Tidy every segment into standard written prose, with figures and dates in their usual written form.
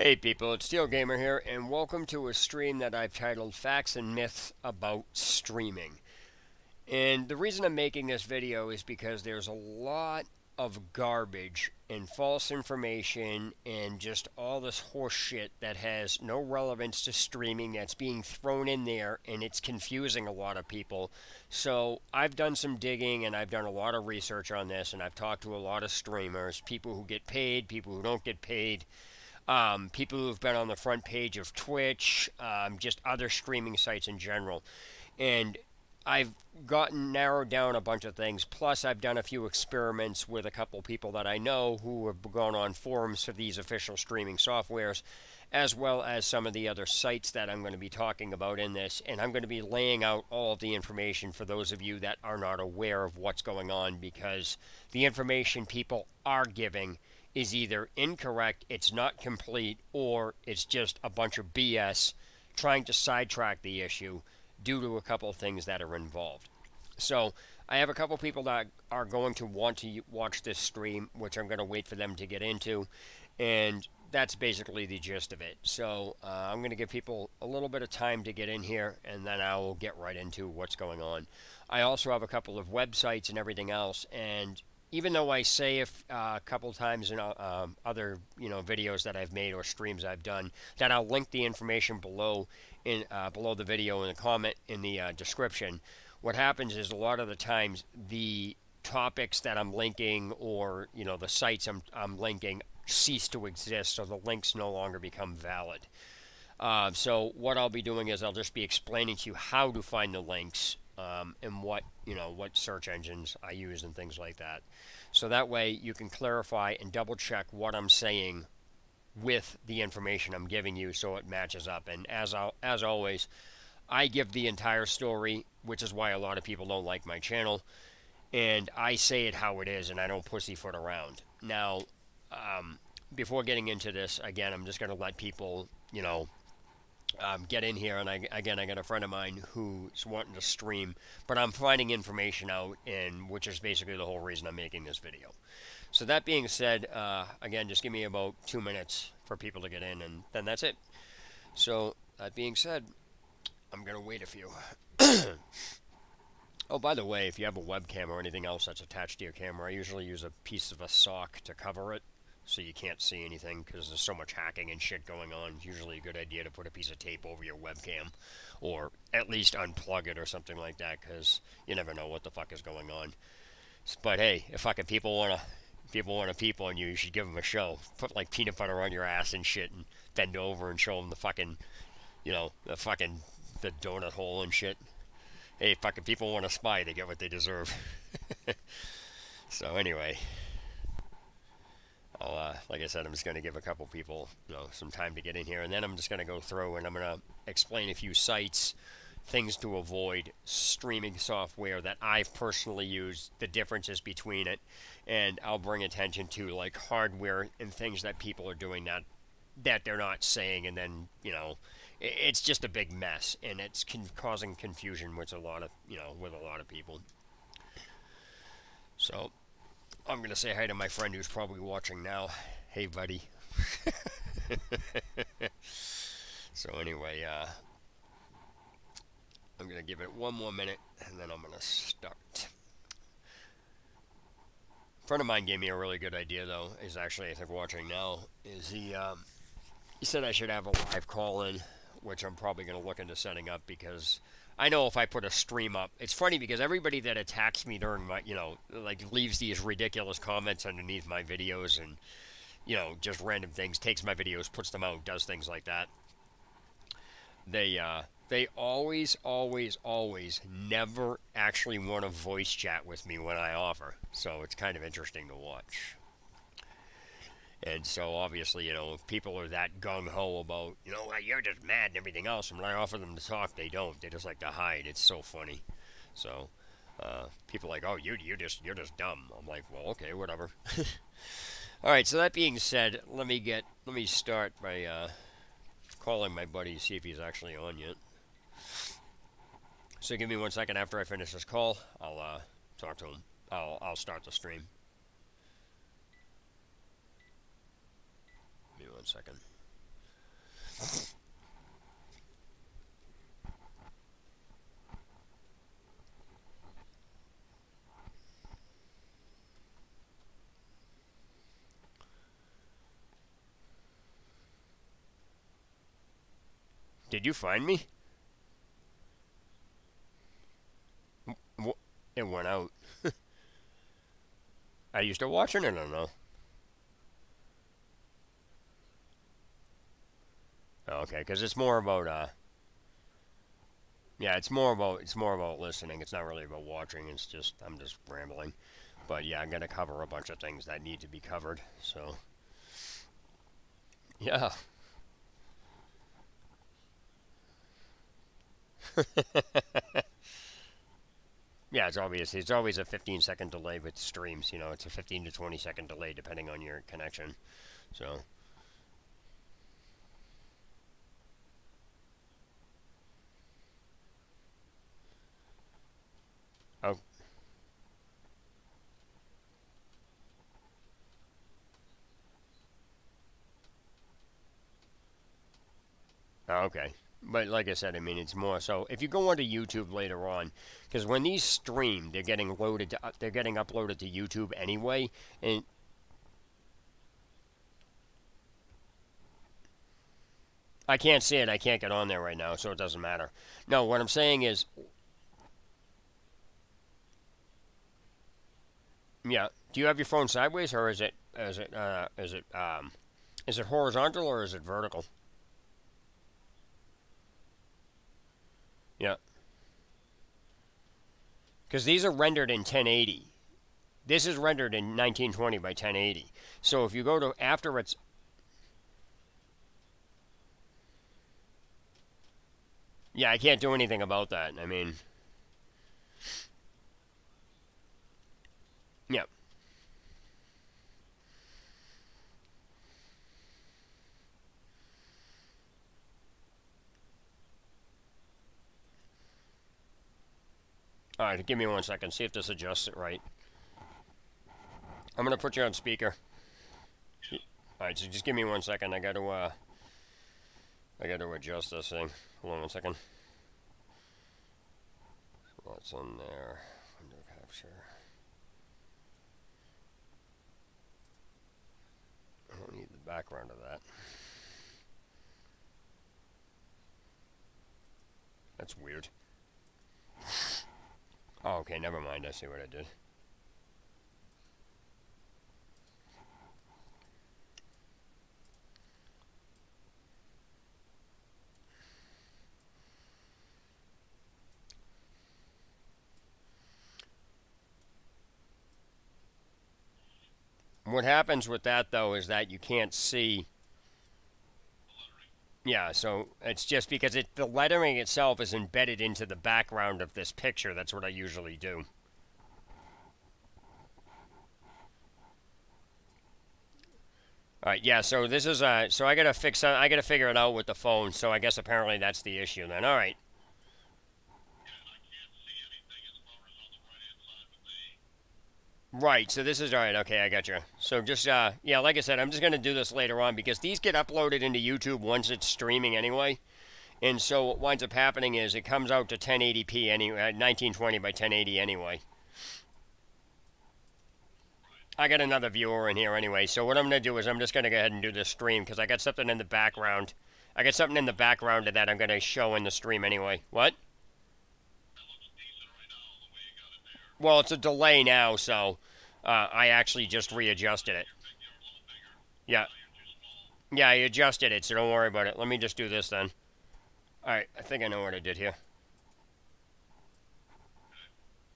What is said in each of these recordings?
Hey people, it's Steel Gamer here, and welcome to a stream that I've titled Facts and Myths About Streaming. And the reason I'm making this video is because there's a lot of garbage and false information and just all this horse shit that has no relevance to streaming that's being thrown in there, and it's confusing a lot of people. So I've done some digging and I've done a lot of research on this, and I've talked to a lot of streamers, people who get paid, people who don't get paid, people who've been on the front page of Twitch, just other streaming sites in general. And I've gotten narrowed down a bunch of things. Plus, I've done a few experiments with a couple people that I know who have gone on forums for these official streaming softwares, as well as some of the other sites that I'm going to be talking about in this. And I'm going to be laying out all of the information for those of you that are not aware of what's going on, because the information people are giving is either incorrect, it's not complete, or it's just a bunch of BS trying to sidetrack the issue due to a couple of things that are involved. So I have a couple people that are going to want to watch this stream, which I'm going to wait for them to get into, and that's basically the gist of it. So I'm going to give people a little bit of time to get in here, and then I will get right into what's going on. I also have a couple of websites and everything else, and even though I say a couple times in other videos that I've made or streams I've done that I'll link the information below below the video in the comment in the description, what happens is a lot of the times the topics that I'm linking, or the sites I'm linking, cease to exist, so the links no longer become valid. So what I'll be doing is I'll just be explaining to you how to find the links, and what search engines I use and things like that. So that way you can clarify and double check what I'm saying with the information I'm giving you, so it matches up. And as always, I give the entire story, which is why a lot of people don't like my channel, and I say it how it is, and I don't pussyfoot around. Now, before getting into this, again, I'm just going to let people, get in here. And I got a friend of mine who's wanting to stream, but I'm finding information out, and which is basically the whole reason I'm making this video. So that being said, again, just give me about 2 minutes for people to get in, and then that's it. So that being said, I'm gonna wait a few. Oh, by the way, if you have a webcam or anything else that's attached to your camera, I usually use a piece of a sock to cover it, so you can't see anything, because there's so much hacking and shit going on. It's usually a good idea to put a piece of tape over your webcam, or at least unplug it or something like that, because you never know what the fuck is going on. But hey, if fucking people want to peep on you, you should give them a show. Put like peanut butter on your ass and shit, and bend over and show them the fucking, the donut hole and shit. Hey, fucking people want to spy, they get what they deserve. So anyway, like I said, I'm just going to give a couple people, some time to get in here, and then I'm just going to go through and I'm going to explain a few sites, things to avoid, streaming software that I've personally used, the differences between it, and I'll bring attention to like hardware and things that people are doing that they're not saying, and then it's just a big mess, and it's causing confusion with a lot of people. So I'm going to say hi to my friend who's probably watching now. Hey, buddy. So anyway, I'm going to give it one more minute, and then I'm going to start. A friend of mine gave me a really good idea, though. He's actually, I think, watching now. He said I should have a live call-in, which I'm probably going to look into setting up, because I know if I put a stream up, it's funny because everybody that attacks me during my, like leaves these ridiculous comments underneath my videos and, just random things, takes my videos, puts them out, does things like that. They always never actually want to voice chat with me when I offer. So it's kind of interesting to watch. And so obviously, if people are that gung-ho about, you're just mad and everything else, and when I offer them to talk, they don't. They just like to hide. It's so funny. So people are like, oh, you're just dumb. I'm like, well, okay, whatever. All right, so that being said, let me start by calling my buddy, see if he's actually on yet. So give me 1 second. After I finish this call, I'll talk to him. I'll start the stream. Give me 1 second. Did you find me? It went out. Are you still watching it or no? Okay, because it's more about yeah, it's more about listening. It's not really about watching. It's just I'm just rambling. But yeah, I'm gonna cover a bunch of things that need to be covered. So yeah. Yeah, it's obvious. It's always a 15-second delay with streams. You know, it's a 15 to 20-second delay depending on your connection. So. Oh. Okay. But like I said, I mean, it's more so if you go onto YouTube later on, because when these stream, they're getting loaded, they're getting uploaded to YouTube anyway, and I can't see it. I can't get on there right now, so it doesn't matter. No, what I'm saying is, yeah. Do you have your phone sideways, or is it horizontal or is it vertical? Yeah. Because these are rendered in 1080. This is rendered in 1920 by 1080. So if you go to after it's... Yeah, I can't do anything about that. I mean... Yeah. Alright, give me 1 second. See if this adjusts it right. I'm going to put you on speaker. Alright, so just give me 1 second. I got to adjust this thing. Hold on 1 second. What's on there? Window capture. I don't need the background of that. That's weird. Oh, okay, never mind. I see what I did. What happens with that, though, is that you can't see. Yeah, so it's just because the lettering itself is embedded into the background of this picture. That's what I usually do. All right, yeah. So this is so I gotta figure it out with the phone. So I guess apparently that's the issue then. All right. Right, so this is, alright, okay, I got you. So just, yeah, like I said, I'm just going to do this later on because these get uploaded into YouTube once it's streaming anyway. And so what winds up happening is it comes out to 1080p anyway, 1920 by 1080 anyway. I got another viewer in here anyway, so what I'm going to do is I'm just going to go ahead and do this stream because I got something in the background. I got something in the background of that I'm going to show in the stream anyway. What? Well, it's a delay now, so I actually just readjusted it. Yeah. Yeah, I adjusted it, so don't worry about it. Let me just do this then. Alright, I think I know what I did here.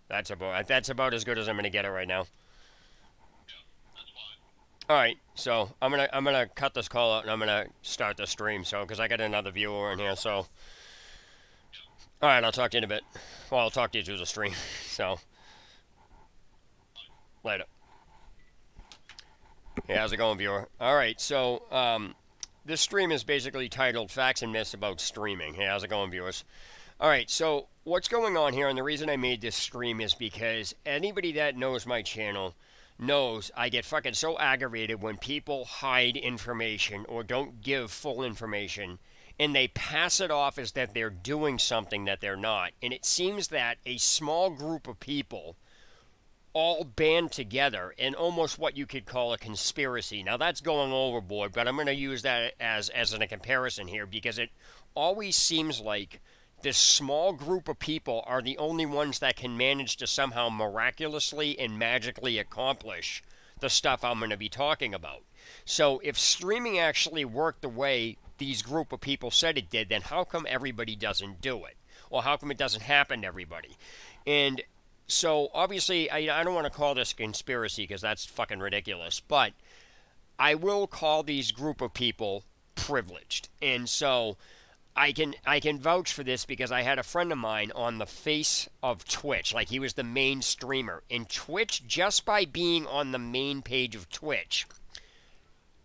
That's about as good as I'm going to get it right now. Alright, so I'm gonna cut this call out and I'm gonna start the stream, so because I got another viewer in here, so alright, I'll talk to you in a bit. Well, I'll talk to you through the stream, so later. Hey, how's it going, viewer? Alright, so this stream is basically titled Facts and Myths About Streaming. Hey, how's it going, viewers? Alright, so what's going on here, and the reason I made this stream is because anybody that knows my channel knows I get fucking so aggravated when people hide information or don't give full information and they pass it off as that they're doing something that they're not. And it seems that a small group of people all band together in almost what you could call a conspiracy. Now that's going overboard, but I'm going to use that as a comparison here because it always seems like this small group of people are the only ones that can manage to somehow miraculously and magically accomplish the stuff I'm going to be talking about. So if streaming actually worked the way these group of people said it did, then how come everybody doesn't do it? Or how come it doesn't happen to everybody? And so obviously I don't want to call this conspiracy because that's fucking ridiculous, but I will call these group of people privileged. And so I can vouch for this because I had a friend of mine on the face of Twitch, like he was the main streamer. And Twitch, just by being on the main page of Twitch,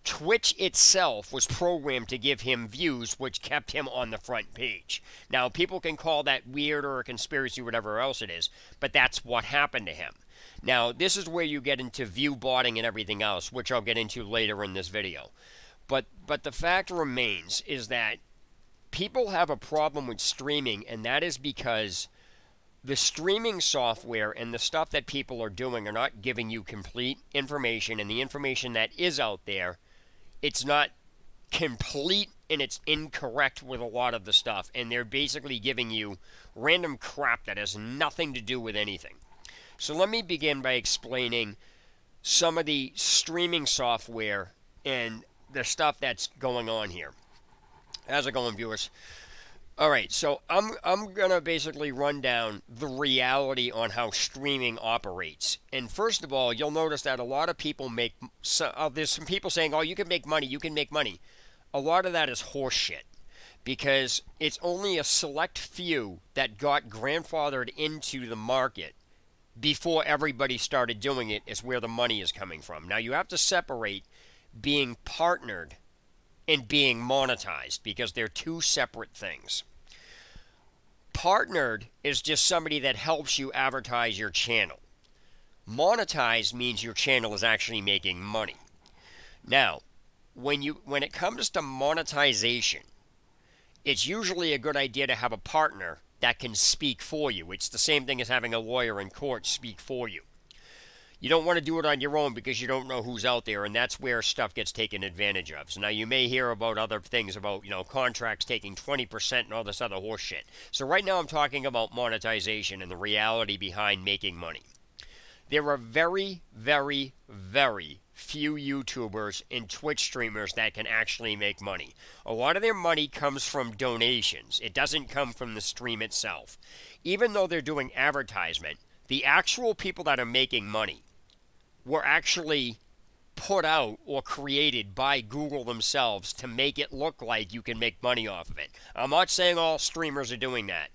Twitch itself was programmed to give him views, which kept him on the front page. Now, people can call that weird or a conspiracy, whatever else it is, but that's what happened to him. Now, this is where you get into view botting and everything else, which I'll get into later in this video. But the fact remains is that people have a problem with streaming, and that is because the streaming software and the stuff that people are doing are not giving you complete information, and the information that is out there, it's not complete and it's incorrect with a lot of the stuff, and they're basically giving you random crap that has nothing to do with anything. So let me begin by explaining some of the streaming software and the stuff that's going on here. How's it going, viewers? All right, so I'm going to basically run down the reality on how streaming operates. And first of all, you'll notice that a lot of people make... there's some people saying, oh, you can make money, you can make money. A lot of that is horseshit because it's only a select few that got grandfathered into the market before everybody started doing it is where the money is coming from. Now, you have to separate being partnered and being monetized because they're two separate things. Partnered is just somebody that helps you advertise your channel. Monetized means your channel is actually making money. Now, when it comes to monetization, it's usually a good idea to have a partner that can speak for you. It's the same thing as having a lawyer in court speak for you. You don't want to do it on your own because you don't know who's out there, and that's where stuff gets taken advantage of. So now you may hear about other things about, contracts taking 20% and all this other horse shit. So right now I'm talking about monetization and the reality behind making money. There are very, very, very few YouTubers and Twitch streamers that can actually make money. A lot of their money comes from donations. It doesn't come from the stream itself. Even though they're doing advertisement, the actual people that are making money were actually put out or created by Google themselves to make it look like you can make money off of it. I'm not saying all streamers are doing that.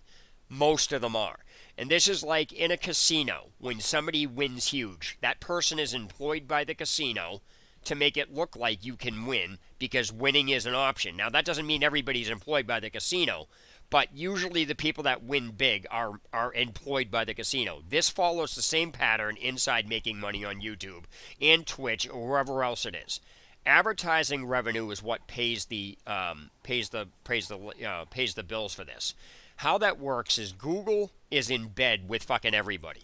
Most of them are. And this is like in a casino, when somebody wins huge. That person is employed by the casino to make it look like you can win because winning is an option. Now, that doesn't mean everybody's employed by the casino, but usually the people that win big are employed by the casino. This follows the same pattern inside making money on YouTube and Twitch or wherever else it is. Advertising revenue is what pays the bills for this. How that works is Google is in bed with fucking everybody.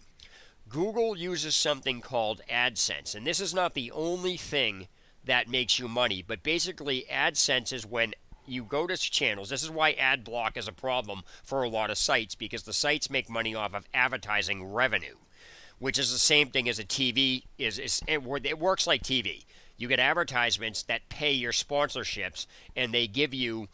Google uses something called AdSense, and this is not the only thing that makes you money, but basically AdSense is when you go to channels. This is why ad block is a problem for a lot of sites, because the sites make money off of advertising revenue, which is the same thing as a TV. It works like TV. You get advertisements that pay your sponsorships, and they give you,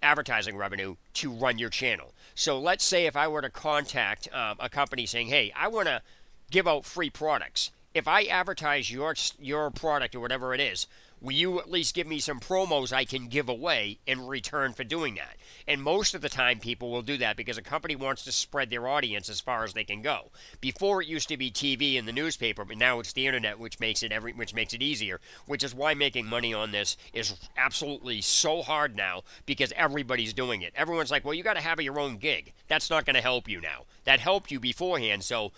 advertising revenue to run your channel. So let's say if I were to contact a company saying, hey, I want to give out free products. If I advertise your product or whatever it is, will you at least give me some promos I can give away in return for doing that? And most of the time people will do that because a company wants to spread their audience as far as they can go. Before it used to be TV and the newspaper, but now it's the internet, which makes it easier, which is why making money on this is absolutely so hard now because everybody's doing it. Everyone's like, well, you got to have your own gig. That's not going to help you now. That helped you beforehand, so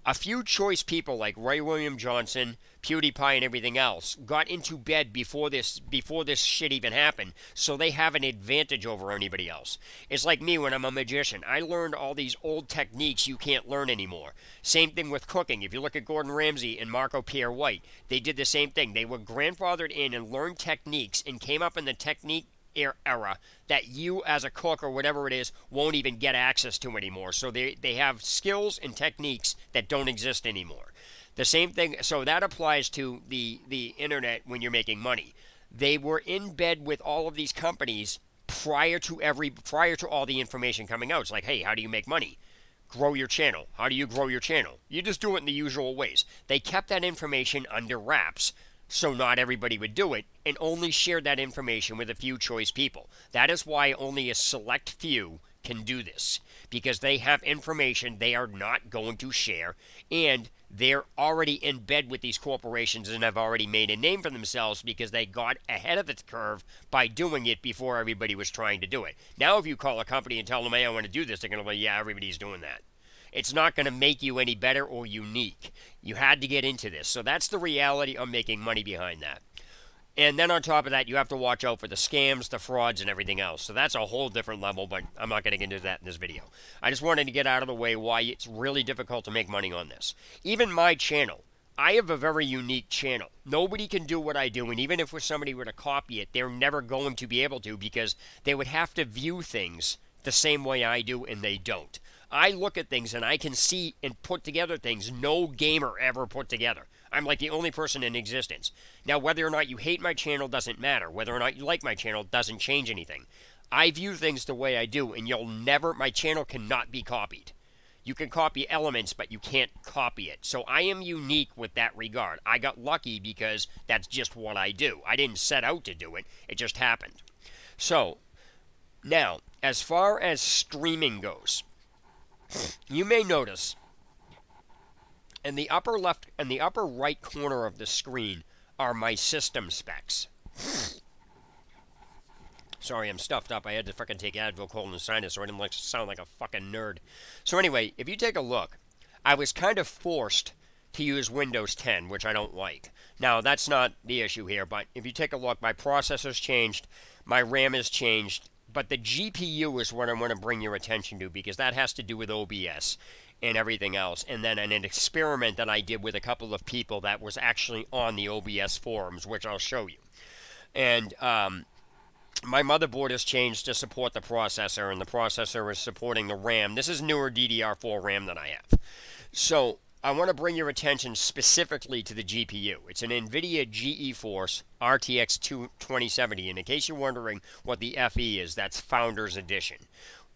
A few choice people like Ray William Johnson, PewDiePie, and everything else got into bed before this shit even happened, so they have an advantage over anybody else. It's like me when I'm a magician. I learned all these old techniques you can't learn anymore. Same thing with cooking. If you look at Gordon Ramsay and Marco Pierre White, they did the same thing. They were grandfathered in and learned techniques and came up in the technique era that you as a cook or whatever it is won't even get access to anymore. So they have skills and techniques that don't exist anymore. The same thing, so that applies to the internet when you're making money. They were in bed with all of these companies prior to all the information coming out. It's like, hey, how do you make money? Grow your channel. How do you grow your channel? You just do it in the usual ways. They kept that information under wraps, so not everybody would do it, and only shared that information with a few choice people. That is why only a select few can do this, because they have information they are not going to share, and they're already in bed with these corporations and have already made a name for themselves because they got ahead of the curve by doing it before everybody was trying to do it. Now if you call a company and tell them, hey, I want to do this, they're going to be, yeah, everybody's doing that. It's not going to make you any better or unique. You had to get into this. So that's the reality of making money behind that. And then on top of that, you have to watch out for the scams, the frauds, and everything else. So that's a whole different level, but I'm not going to get into that in this video. I just wanted to get out of the way why it's really difficult to make money on this. Even my channel, I have a very unique channel. Nobody can do what I do, and even if somebody were to copy it, they're never going to be able to because they would have to view things the same way I do, and they don't. I look at things and I can see and put together things no gamer ever put together. I'm like the only person in existence. Now, whether or not you hate my channel doesn't matter. Whether or not you like my channel doesn't change anything. I view things the way I do, and my channel cannot be copied. You can copy elements, but you can't copy it. So I am unique with that regard. I got lucky because that's just what I do. I didn't set out to do it. It just happened. So, now, as far as streaming goes, you may notice in the upper left and the upper right corner of the screen are my system specs. Sorry, I'm stuffed up. I had to fucking take Advil, cold and sinus, so I didn't sound like a fucking nerd. So anyway, if you take a look, I was kind of forced to use Windows 10, which I don't like. Now, that's not the issue here, but if you take a look, my processor's changed, my RAM has changed, but the GPU is what I want to bring your attention to because that has to do with OBS and everything else. And then an experiment that I did with a couple of people that was actually on the OBS forums, which I'll show you. And my motherboard has changed to support the processor, and the processor is supporting the RAM. This is newer DDR4 RAM that I have. So I want to bring your attention specifically to the GPU. It's an NVIDIA GeForce RTX 2070, and in case you're wondering what the FE is, that's Founders Edition.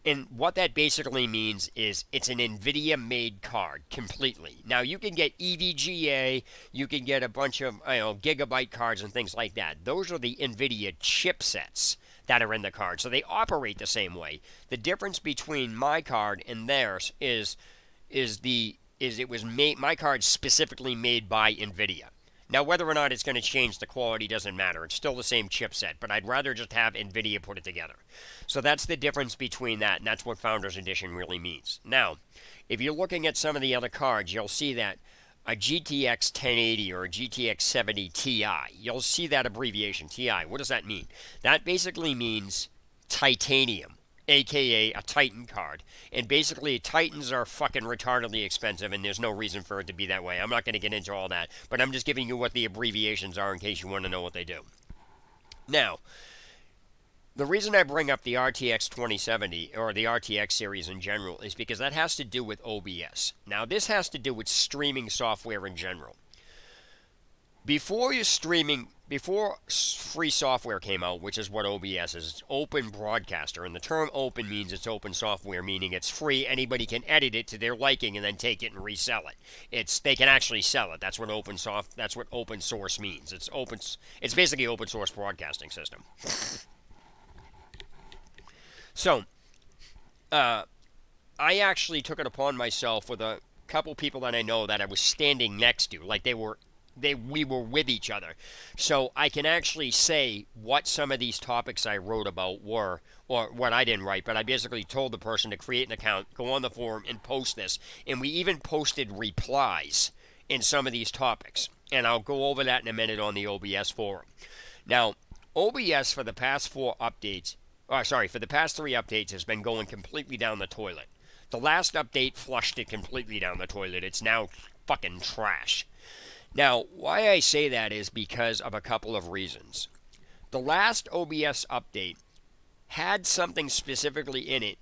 And what that basically means is it's an NVIDIA-made card completely. Now, you can get EVGA, you can get a bunch of gigabyte cards and things like that. Those are the NVIDIA chipsets that are in the card, so they operate the same way. The difference between my card and theirs is it was made, my card's specifically made by NVIDIA. Now, whether or not it's going to change the quality doesn't matter. It's still the same chipset, but I'd rather just have NVIDIA put it together. So that's the difference between that, and that's what Founders Edition really means. Now, if you're looking at some of the other cards, you'll see that a GTX 1080 or a GTX 70 Ti, you'll see that abbreviation, TI. What does that mean? That basically means titanium, aka a Titan card. And basically, Titans are fucking retardedly expensive, and there's no reason for it to be that way. I'm not going to get into all that, but I'm just giving you what the abbreviations are in case you want to know what they do. Now, the reason I bring up the RTX 2070, or the RTX series in general, is because that has to do with OBS. Now, this has to do with streaming software in general. Before free software came out, which is what OBS is, it's Open Broadcaster, and the term open means it's open software, meaning it's free, anybody can edit it to their liking and then take it and resell it. They can actually sell it. That's what open source means. It's basically open source broadcasting system. So, I actually took it upon myself with a couple people that I know that I was standing next to, like they were we were with each other. So I can actually say what some of these topics I wrote about were, or what I didn't write, but I basically told the person to create an account, go on the forum, and post this. And we even posted replies in some of these topics. And I'll go over that in a minute on the OBS forum. Now, OBS for the past for the past 3 updates has been going completely down the toilet. The last update flushed it completely down the toilet. It's now fucking trash. Now, why I say that is because of a couple of reasons. The last OBS update had something specifically in it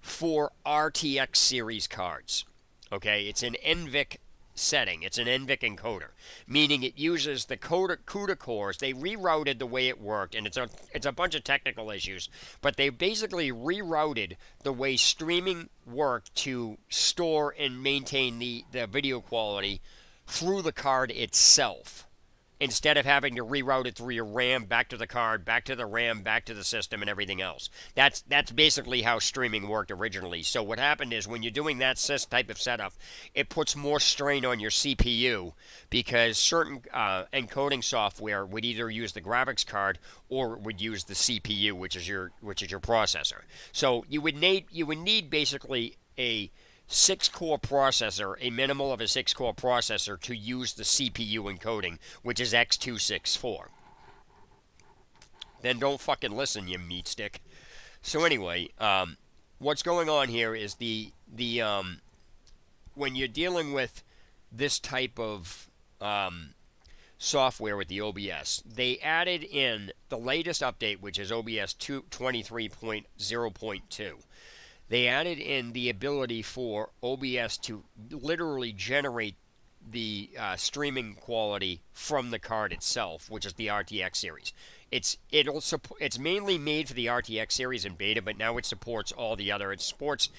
for RTX series cards. Okay, it's an NVIC setting. It's an NVIC encoder, meaning it uses the CUDA cores. They rerouted the way it worked, and it's a bunch of technical issues, but they basically rerouted the way streaming worked to store and maintain the video quality through the card itself, instead of having to reroute it through your RAM, back to the card, back to the RAM, back to the system, and everything else. That's basically how streaming worked originally. So what happened is when you're doing that type of setup, it puts more strain on your CPU because certain encoding software would either use the graphics card or would use the CPU, which is your processor. So you would need basically a 6-core processor, a minimal of a 6-core processor, to use the CPU encoding, which is X264. Then don't fucking listen, you meat stick. So anyway, what's going on here is when you're dealing with this type of software with the OBS, they added in the latest update, which is OBS 23.0.2. They added in the ability for OBS to literally generate the streaming quality from the card itself, which is the RTX series. It's mainly made for the RTX series in beta, but now it supports all the other. It supports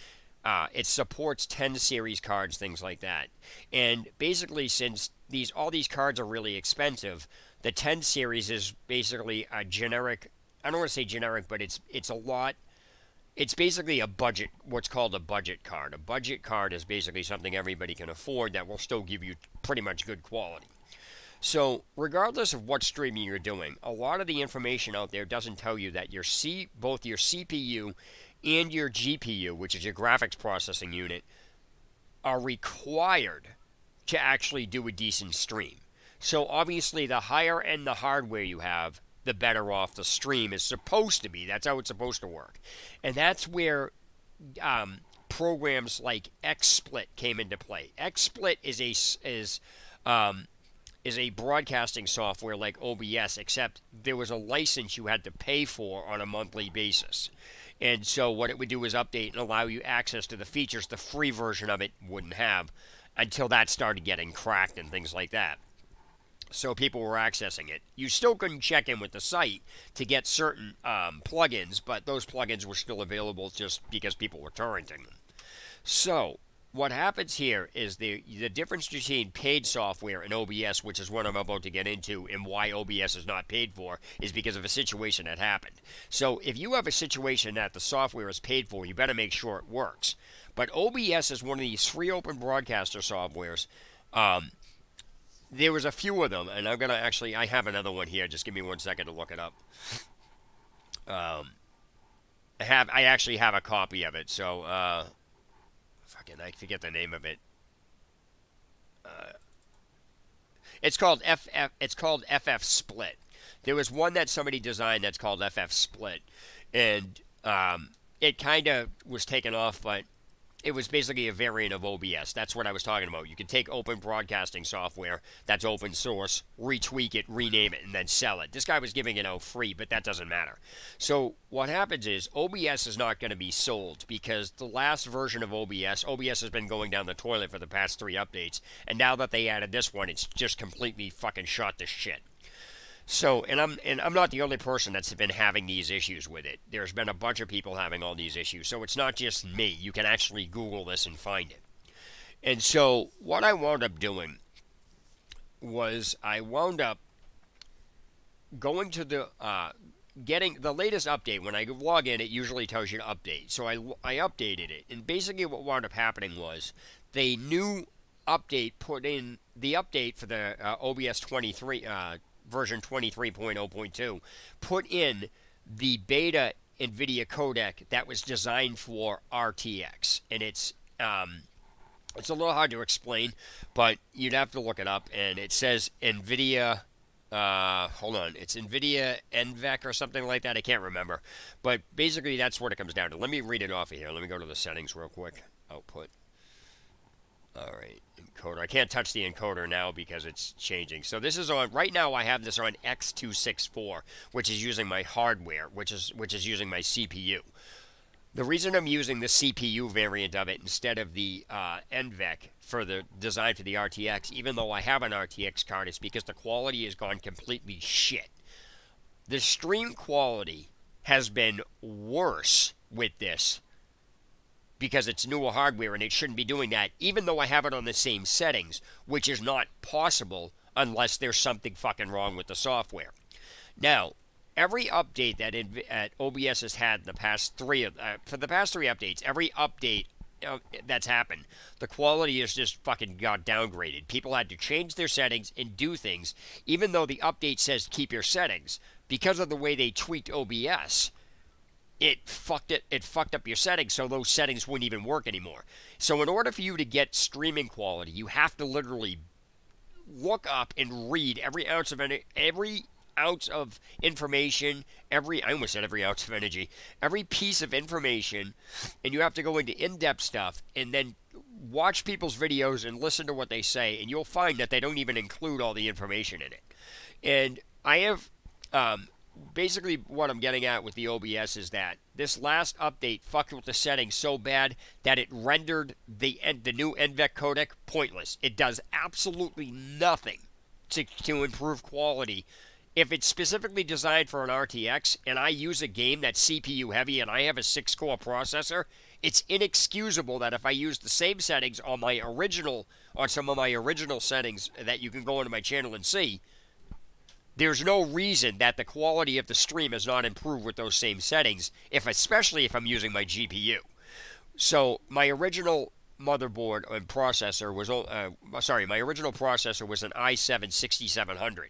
10 series cards, things like that. And basically, since all these cards are really expensive, the 10 series is basically a generic. I don't want to say generic, but it's a lot. It's basically a budget, what's called a budget card. A budget card is basically something everybody can afford that will still give you pretty much good quality. So, regardless of what streaming you're doing, a lot of the information out there doesn't tell you that both your CPU and your GPU, which is your graphics processing unit, are required to actually do a decent stream. So, obviously, the higher end the hardware you have, the better off the stream is supposed to be. That's how it's supposed to work. And that's where programs like XSplit came into play. XSplit is a broadcasting software like OBS, except there was a license you had to pay for on a monthly basis. And so what it would do is update and allow you access to the features the free version of it wouldn't have until that started getting cracked and things like that. So people were accessing it. You still couldn't check in with the site to get certain plugins, but those plugins were still available just because people were torrenting them. So what happens here is the difference between paid software and OBS, which is what I'm about to get into, and why OBS is not paid for, is because of a situation that happened. So if you have a situation that the software is paid for, you better make sure it works. But OBS is one of these free open broadcaster softwares. There was a few of them, and I'm going to actually, I have another one here. Just give me 1 second to look it up. I actually have a copy of it, so, I forget the name of it. It's called FF Split. There was one that somebody designed that's called FF Split, and it kind of was taken off, but it was basically a variant of OBS. That's what I was talking about. You can take open broadcasting software that's open source, retweak it, rename it, and then sell it. This guy was giving it out free, but that doesn't matter. So what happens is OBS is not going to be sold because the last version of OBS has been going down the toilet for the past 3 updates, and now that they added this one, it's just completely fucking shot to shit. So, and I'm not the only person that's been having these issues with it. There's been a bunch of people having all these issues. So it's not just me. You can actually Google this and find it. And so what I wound up doing was I wound up going to the getting the latest update. When I log in, it usually tells you to update. So I updated it. And basically what wound up happening was they knew update put in the update for the OBS 23 version 23.0.2 put in the beta NVIDIA codec that was designed for RTX, and it's a little hard to explain, but you'd have to look it up. And it says NVIDIA. Hold on, it's NVIDIA NVEC or something like that. I can't remember, but basically that's what it comes down to. Let me read it off of here. Let me go to the settings real quick. Output. All right, encoder. I can't touch the encoder now because it's changing. So this is on right now. I have this on X264, which is using my hardware, which is using my CPU. The reason I'm using the CPU variant of it instead of the NVEC for the design for the RTX, even though I have an RTX card, is because the quality has gone completely shit. The stream quality has been worse with this because it's newer hardware and it shouldn't be doing that, even though I have it on the same settings, which is not possible unless there's something fucking wrong with the software. Now, every update that OBS has had in the past for the past three updates, every update that's happened, the quality has just fucking got downgraded. People had to change their settings and do things, even though the update says keep your settings. Because of the way they tweaked OBS, it fucked up your settings, so those settings wouldn't even work anymore. So in order for you to get streaming quality, you have to literally look up and read every ounce of information, I almost said every ounce of energy, every piece of information, and you have to go into in-depth stuff and then watch people's videos and listen to what they say, and you'll find that they don't even include all the information in it. And I have, basically what I'm getting at with the OBS is that this last update fucked with the settings so bad that it rendered the new NVEC codec pointless. It does absolutely nothing to improve quality. If it's specifically designed for an RTX and I use a game that's CPU heavy and I have a 6-core processor, it's inexcusable that if I use the same settings on some of my original settings that you can go into my channel and see, there's no reason that the quality of the stream is not improved with those same settings, especially if I'm using my GPU. So my original motherboard and processor was, my original processor was an i7-6700.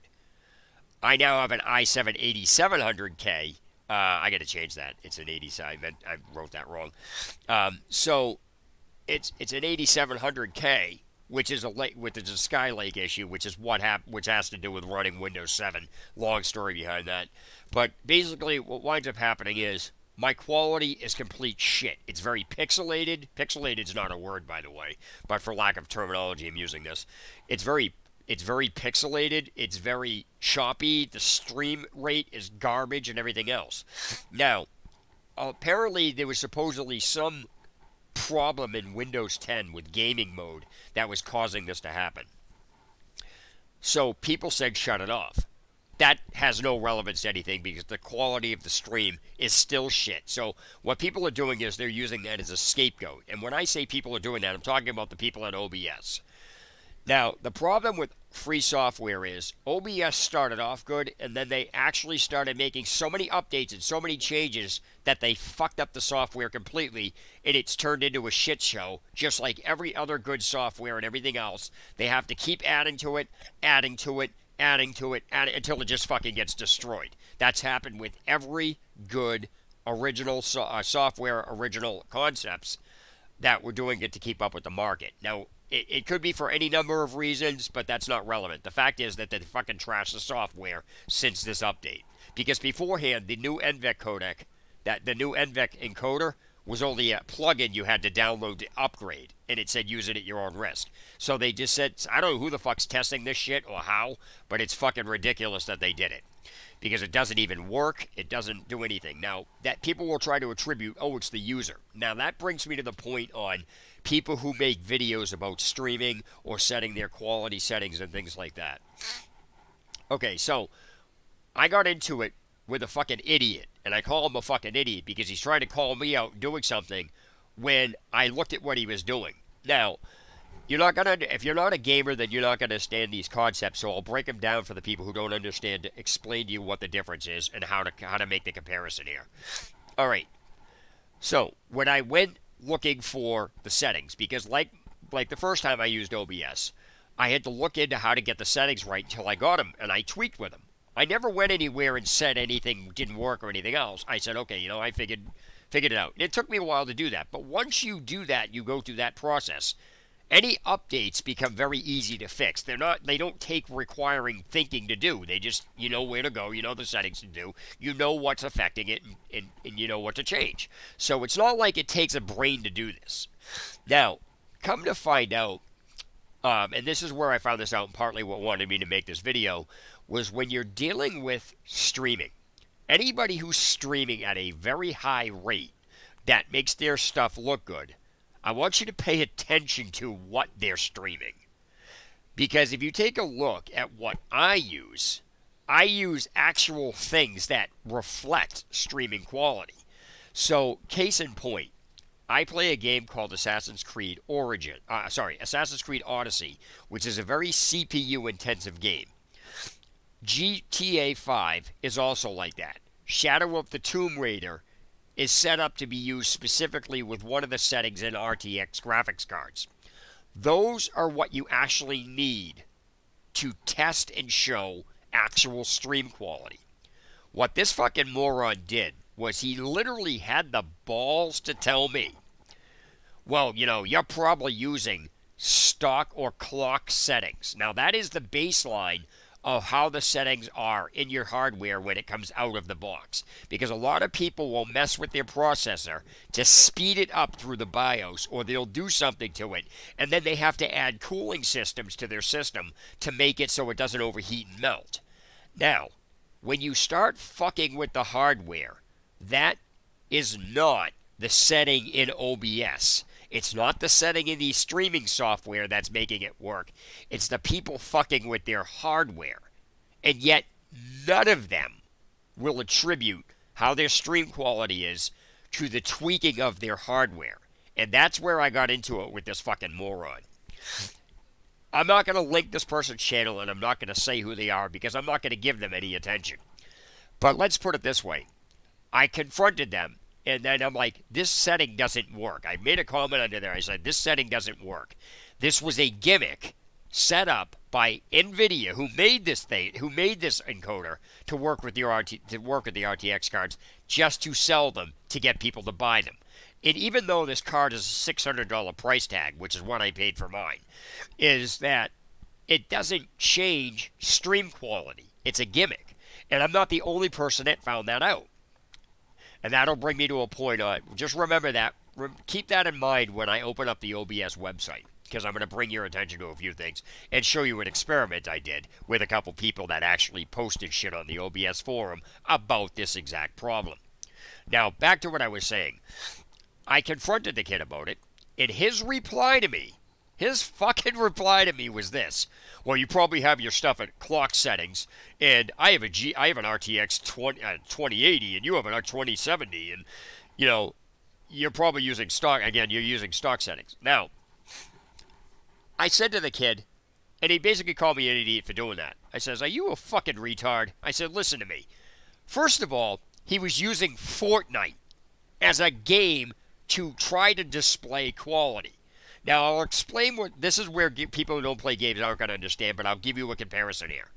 I now have an i7 8700K. I got to change that. It's an 87. I wrote that wrong. So it's an 8700K, which is a Skylake issue, which has to do with running Windows 7. Long story behind that. But basically, what winds up happening is my quality is complete shit. It's very pixelated. Pixelated is not a word, by the way, but for lack of terminology, I'm using this. It's very pixelated, it's very choppy, the stream rate is garbage and everything else. Now, apparently there was supposedly some problem in Windows 10 with gaming mode that was causing this to happen. So people said shut it off. That has no relevance to anything because the quality of the stream is still shit. So what people are doing is they're using that as a scapegoat. And when I say people are doing that, I'm talking about the people at OBS. Now, the problem with free software is OBS started off good, and then they actually started making so many updates and so many changes that they fucked up the software completely, and it's turned into a shit show, just like every other good software and everything else. They have to keep adding to it, until it just fucking gets destroyed. That's happened with every good original software, original concepts that we're doing it to keep up with the market. Now, it could be for any number of reasons, but that's not relevant. The fact is that they fucking trashed the software since this update. Because beforehand, the new NVEC codec, the new NVEC encoder, was only a plugin you had to download to upgrade. And it said use it at your own risk. So they just said, I don't know who the fuck's testing this shit or how, but it's fucking ridiculous that they did it. Because it doesn't even work. It doesn't do anything. Now, that people will try to attribute, oh, it's the user. Now, that brings me to the point on people who make videos about streaming or setting their quality settings and things like that. Okay, so I got into it with a fucking idiot. And I call him a fucking idiot because he's trying to call me out doing something when I looked at what he was doing. Now, if you're not a gamer, then you're not going to understand these concepts, so I'll break them down for the people who don't understand to explain to you what the difference is and how to make the comparison here. All right. So, when I went looking for the settings, because like like the first time I used OBS, I had to look into how to get the settings right until I got them, and I tweaked with them. I never went anywhere and said anything didn't work or anything else. I said, okay, you know, I figured it out. It took me a while to do that, but once you do that, you go through that process, any updates become very easy to fix. They don't take requiring thinking to do. They just, you know where to go, you know the settings to do, you know what's affecting it, and you know what to change. So it's not like it takes a brain to do this. Now, come to find out, and this is where I found this out, and partly what wanted me to make this video, was when you're dealing with streaming, anybody who's streaming at a very high rate that makes their stuff look good, I want you to pay attention to what they're streaming. Because if you take a look at what I use actual things that reflect streaming quality. So, case in point, I play a game called Assassin's Creed Assassin's Creed Odyssey, which is a very CPU-intensive game. GTA 5 is also like that. Shadow of the Tomb Raider is set up to be used specifically with one of the settings in RTX graphics cards. Those are what you actually need to test and show actual stream quality. What this fucking moron did was he literally had the balls to tell me, well, you know, you're probably using stock or clock settings. Now, that is the baseline of how the settings are in your hardware when it comes out of the box. Because a lot of people will mess with their processor to speed it up through the BIOS, or they'll do something to it, and then they have to add cooling systems to their system to make it so it doesn't overheat and melt. Now, when you start fucking with the hardware, that is not the setting in OBS. It's not the setting in the streaming software that's making it work. It's the people fucking with their hardware. And yet, none of them will attribute how their stream quality is to the tweaking of their hardware. And that's where I got into it with this fucking moron. I'm not going to link this person's channel, and I'm not going to say who they are, because I'm not going to give them any attention. But let's put it this way. I confronted them. And then I'm like, this setting doesn't work. I made a comment under there. I said, this setting doesn't work. This was a gimmick set up by NVIDIA, who made this encoder to work with the RTX cards, just to sell them to get people to buy them. And even though this card is a $600 price tag, which is what I paid for mine, is that it doesn't change stream quality. It's a gimmick. And I'm not the only person that found that out. And that'll bring me to a point on, just remember that, keep that in mind when I open up the OBS website, because I'm going to bring your attention to a few things and show you an experiment I did with a couple people that actually posted shit on the OBS forum about this exact problem. Now, back to what I was saying. I confronted the kid about it, and his reply to me, his fucking reply to me was this: well, you probably have your stuff at clock settings, and I have an RTX 2080, and you have an 2070, and, you know, you're probably using stock, again, you're using stock settings. Now, I said to the kid, and he basically called me an idiot for doing that. I says, are you a fucking retard? I said, listen to me. First of all, he was using Fortnite as a game to try to display quality. Now, I'll explain this is where people who don't play games aren't going to understand, but I'll give you a comparison here.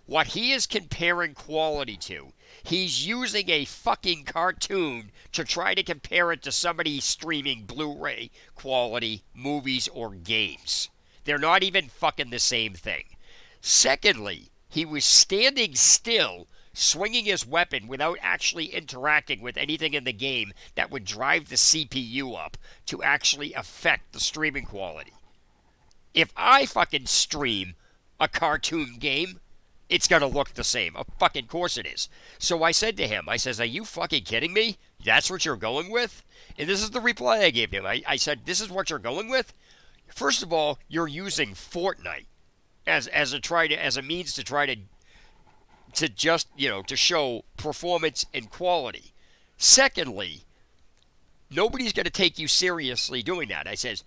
What he is comparing quality to, he's using a fucking cartoon to try to compare it to somebody streaming Blu-ray quality movies or games. They're not even fucking the same thing. Secondly, he was standing still, swinging his weapon without actually interacting with anything in the game that would drive the CPU up to actually affect the streaming quality. If I fucking stream a cartoon game, it's going to look the same. Of fucking course it is. So I said to him, I says, are you fucking kidding me? That's what you're going with? And this is the reply I gave him. I said, this is what you're going with? First of all, you're using Fortnite as a means to try to just, you know, to show performance and quality. Secondly, nobody's going to take you seriously doing that. I says,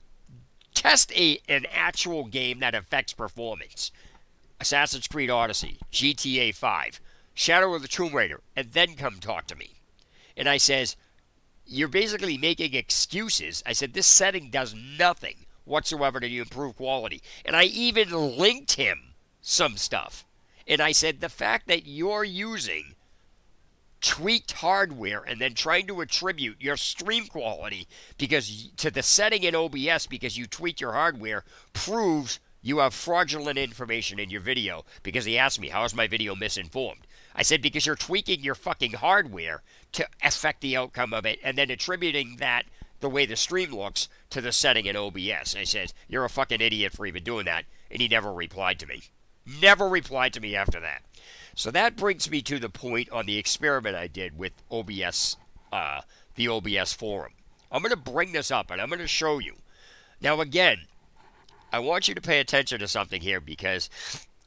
test an actual game that affects performance. Assassin's Creed Odyssey, GTA 5, Shadow of the Tomb Raider, and then come talk to me. And I says, you're basically making excuses. I said, this setting does nothing whatsoever to improve quality. And I even linked him some stuff. And I said, the fact that you're using tweaked hardware and then trying to attribute your stream quality to the setting in OBS because you tweaked your hardware proves you have fraudulent information in your video. Because he asked me, how is my video misinformed? I said, because you're tweaking your fucking hardware to affect the outcome of it and then attributing that, the way the stream looks, to the setting in OBS. I said, you're a fucking idiot for even doing that. And he never replied to me. Never replied to me after that. So that brings me to the point on the experiment I did with OBS, the OBS forum. I'm going to bring this up and I'm going to show you. Now again, I want you to pay attention to something here because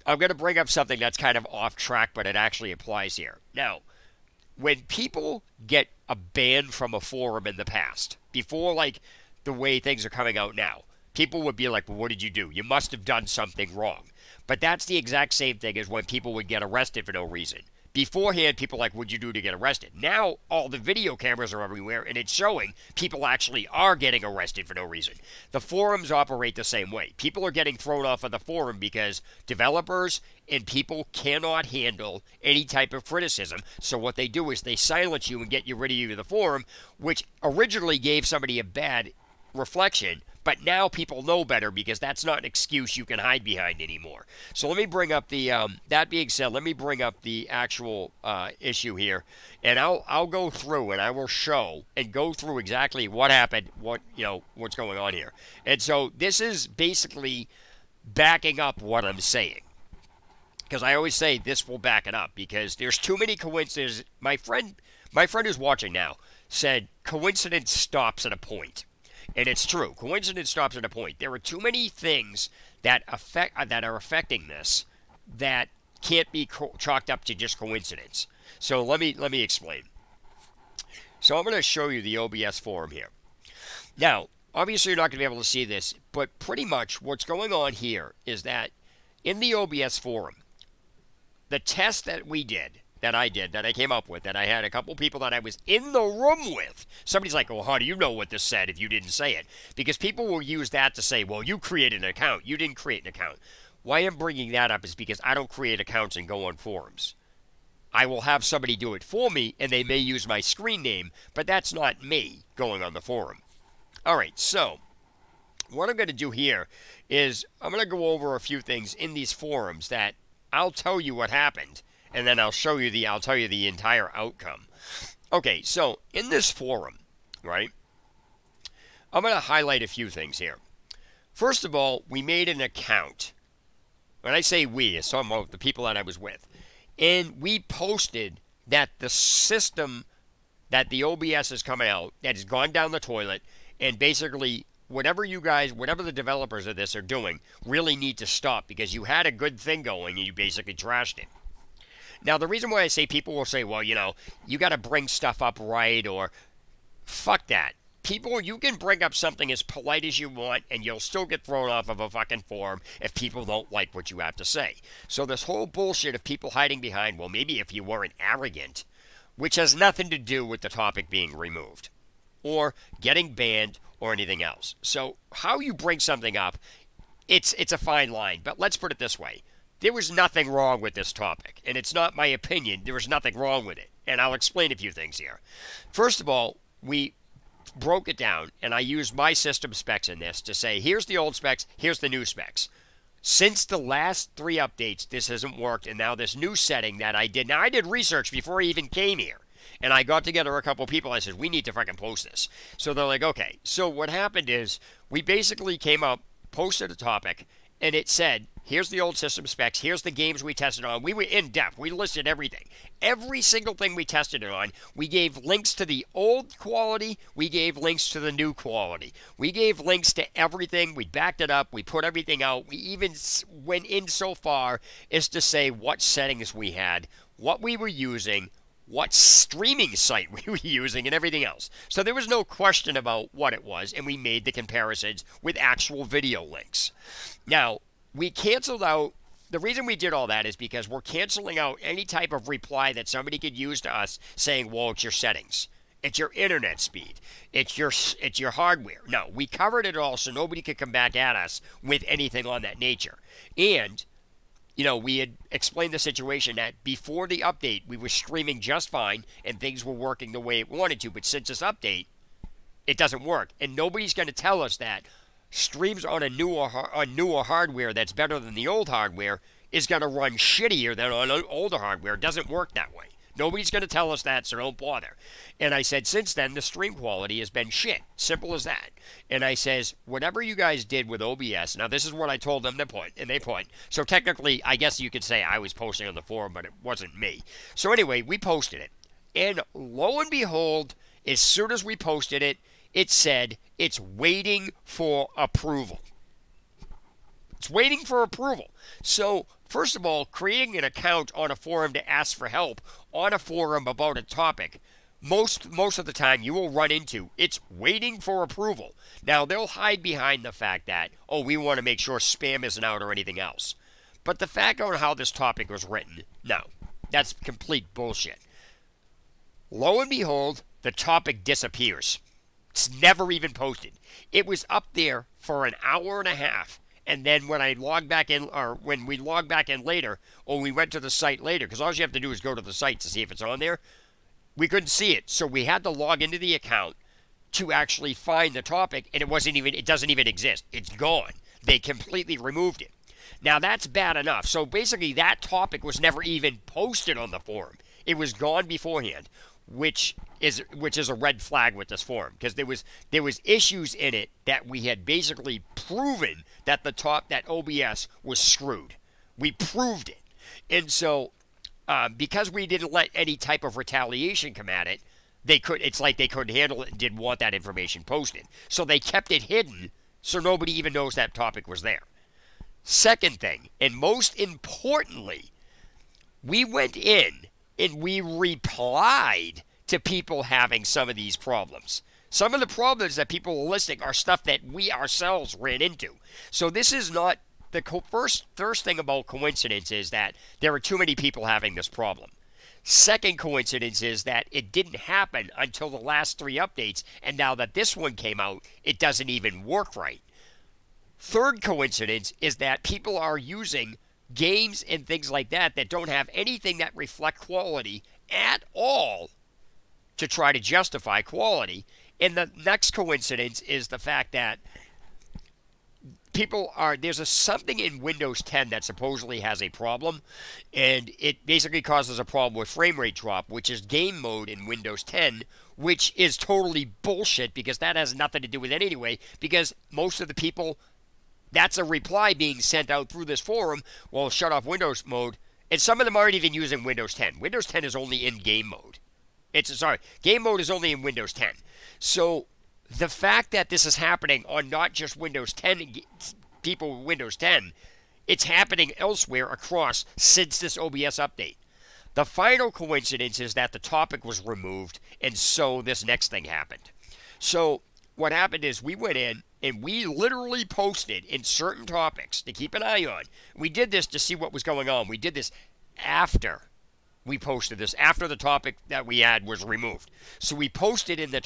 I'm going to bring up something that's kind of off track, but it actually applies here. Now, when people get a ban from a forum in the past, before like the way things are coming out now, people would be like, well, what did you do? You must have done something wrong. But that's the exact same thing as when people would get arrested for no reason. Beforehand, people like, what'd you do to get arrested? Now, all the video cameras are everywhere, and it's showing people actually are getting arrested for no reason. The forums operate the same way. People are getting thrown off of the forum because developers and people cannot handle any type of criticism. So what they do is they silence you and get you rid of the forum, which originally gave somebody a bad reflection. But now people know better because that's not an excuse you can hide behind anymore. So let me bring up the, that being said, let me bring up the actual issue here. And I'll go through and I will show and go through exactly what happened, what's going on here. And so this is basically backing up what I'm saying. Because I always say this will back it up because there's too many coincidences. My friend who's watching now said coincidence stops at a point. And it's true. Coincidence stops at a point. There are too many things that are affecting this that can't be chalked up to just coincidence. So let me explain. So I'm going to show you the OBS forum here. Now, obviously you're not going to be able to see this, but pretty much what's going on here is that in the OBS forum, the test that I came up with, that I had a couple people that I was in the room with. Somebody's like, well, how do you know what this said if you didn't say it? Because people will use that to say, well, you created an account. You didn't create an account. Why I'm bringing that up is because I don't create accounts and go on forums. I will have somebody do it for me, and they may use my screen name, but that's not me going on the forum. All right, so what I'm going to do here is I'm going to go over a few things in these forums that I'll tell you what happened. And then I'll tell you the entire outcome. Okay, so in this forum, right, I'm going to highlight a few things here. First of all, we made an account. When I say we, it's some of the people that I was with. And we posted that the system that the OBS is coming out, that has gone down the toilet, and basically whatever the developers of this are doing really need to stop because you had a good thing going and you basically trashed it. Now, the reason why I say people will say, well, you got to bring stuff up right, or fuck that. People, you can bring up something as polite as you want, and you'll still get thrown off of a fucking forum if people don't like what you have to say. So this whole bullshit of people hiding behind, well, maybe if you weren't arrogant, which has nothing to do with the topic being removed, or getting banned, or anything else. So how you bring something up, it's a fine line. But let's put it this way. There was nothing wrong with this topic, and it's not my opinion. There was nothing wrong with it, and I'll explain a few things here. First of all, we broke it down, and I used my system specs in this to say, here's the old specs, here's the new specs. Since the last 3 updates, this hasn't worked, and now this new setting that I did. Now, I did research before I even came here, and I got together a couple people. I said, we need to fucking post this. So they're like, okay. So what happened is we basically came up, posted a topic, and it said, here's the old system specs. Here's the games we tested on. We were in depth. We listed everything. Every single thing we tested it on. We gave links to the old quality. We gave links to the new quality. We gave links to everything. We backed it up. We put everything out. We even went in so far as to say what settings we had, what we were using, what streaming site we were using, and everything else. So there was no question about what it was, and we made the comparisons with actual video links. Now, we canceled out, the reason we did all that is because we're canceling out any type of reply that somebody could use to us saying, well, it's your settings. It's your internet speed. It's your hardware. No, we covered it all so nobody could come back at us with anything on that nature. And, you know, we had explained the situation that before the update, we were streaming just fine and things were working the way it wanted to. But since this update, it doesn't work. And nobody's going to tell us that streams on a newer hardware that's better than the old hardware is going to run shittier than on older hardware. It doesn't work that way. Nobody's going to tell us that, so don't bother. And I said, since then, the stream quality has been shit. Simple as that. And I says, whatever you guys did with OBS, now this is what I told them to put, and they put. So technically, I guess you could say I was posting on the forum, but it wasn't me. So anyway, we posted it. And lo and behold, as soon as we posted it, it said it's waiting for approval. It's waiting for approval. So, first of all, creating an account on a forum to ask for help on a forum about a topic, most of the time you will run into, it's waiting for approval. Now, they'll hide behind the fact that, oh, we want to make sure spam isn't out or anything else. But the fact on how this topic was written, no, that's complete bullshit. Lo and behold, the topic disappears. It's never even posted. It was up there for an hour and a half. And then when I log back in, or when we log back in later, or we went to the site later, because all you have to do is go to the site to see if it's on there, we couldn't see it. So we had to log into the account to actually find the topic, and it doesn't even exist. It's gone. They completely removed it. Now that's bad enough. So basically that topic was never even posted on the forum. It was gone beforehand, which is a red flag with this forum, because there was issues in it that we had basically proven that that OBS was screwed. We proved it. And so because we didn't let any type of retaliation come at it, it's like they couldn't handle it and didn't want that information posted. So they kept it hidden so nobody even knows that topic was there. Second thing, and most importantly, we went in and we replied to people having some of these problems. Some of the problems that people are listing are stuff that we ourselves ran into. So this is not the first thing about coincidence is that there are too many people having this problem. Second coincidence is that it didn't happen until the last 3 updates, and now that this one came out, it doesn't even work right. Third coincidence is that people are using games and things like that that don't have anything that reflect quality at all to try to justify quality. And the next coincidence is the fact that there's something in Windows 10 that supposedly has a problem, and it basically causes a problem with frame rate drop, which is game mode in Windows 10, which is totally bullshit, because that has nothing to do with it anyway, because most of the people, that's a reply being sent out through this forum, well, shut off Windows mode, and some of them aren't even using Windows 10. Windows 10 is only in game mode. Game mode is only in Windows 10. So the fact that this is happening on not just Windows 10 people with Windows 10, it's happening elsewhere across since this OBS update. The final coincidence is that the topic was removed, and so this next thing happened. So what happened is we went in and we literally posted in certain topics to keep an eye on. We did this to see what was going on. We did this after we posted this, after the topic that we had was removed. So we posted into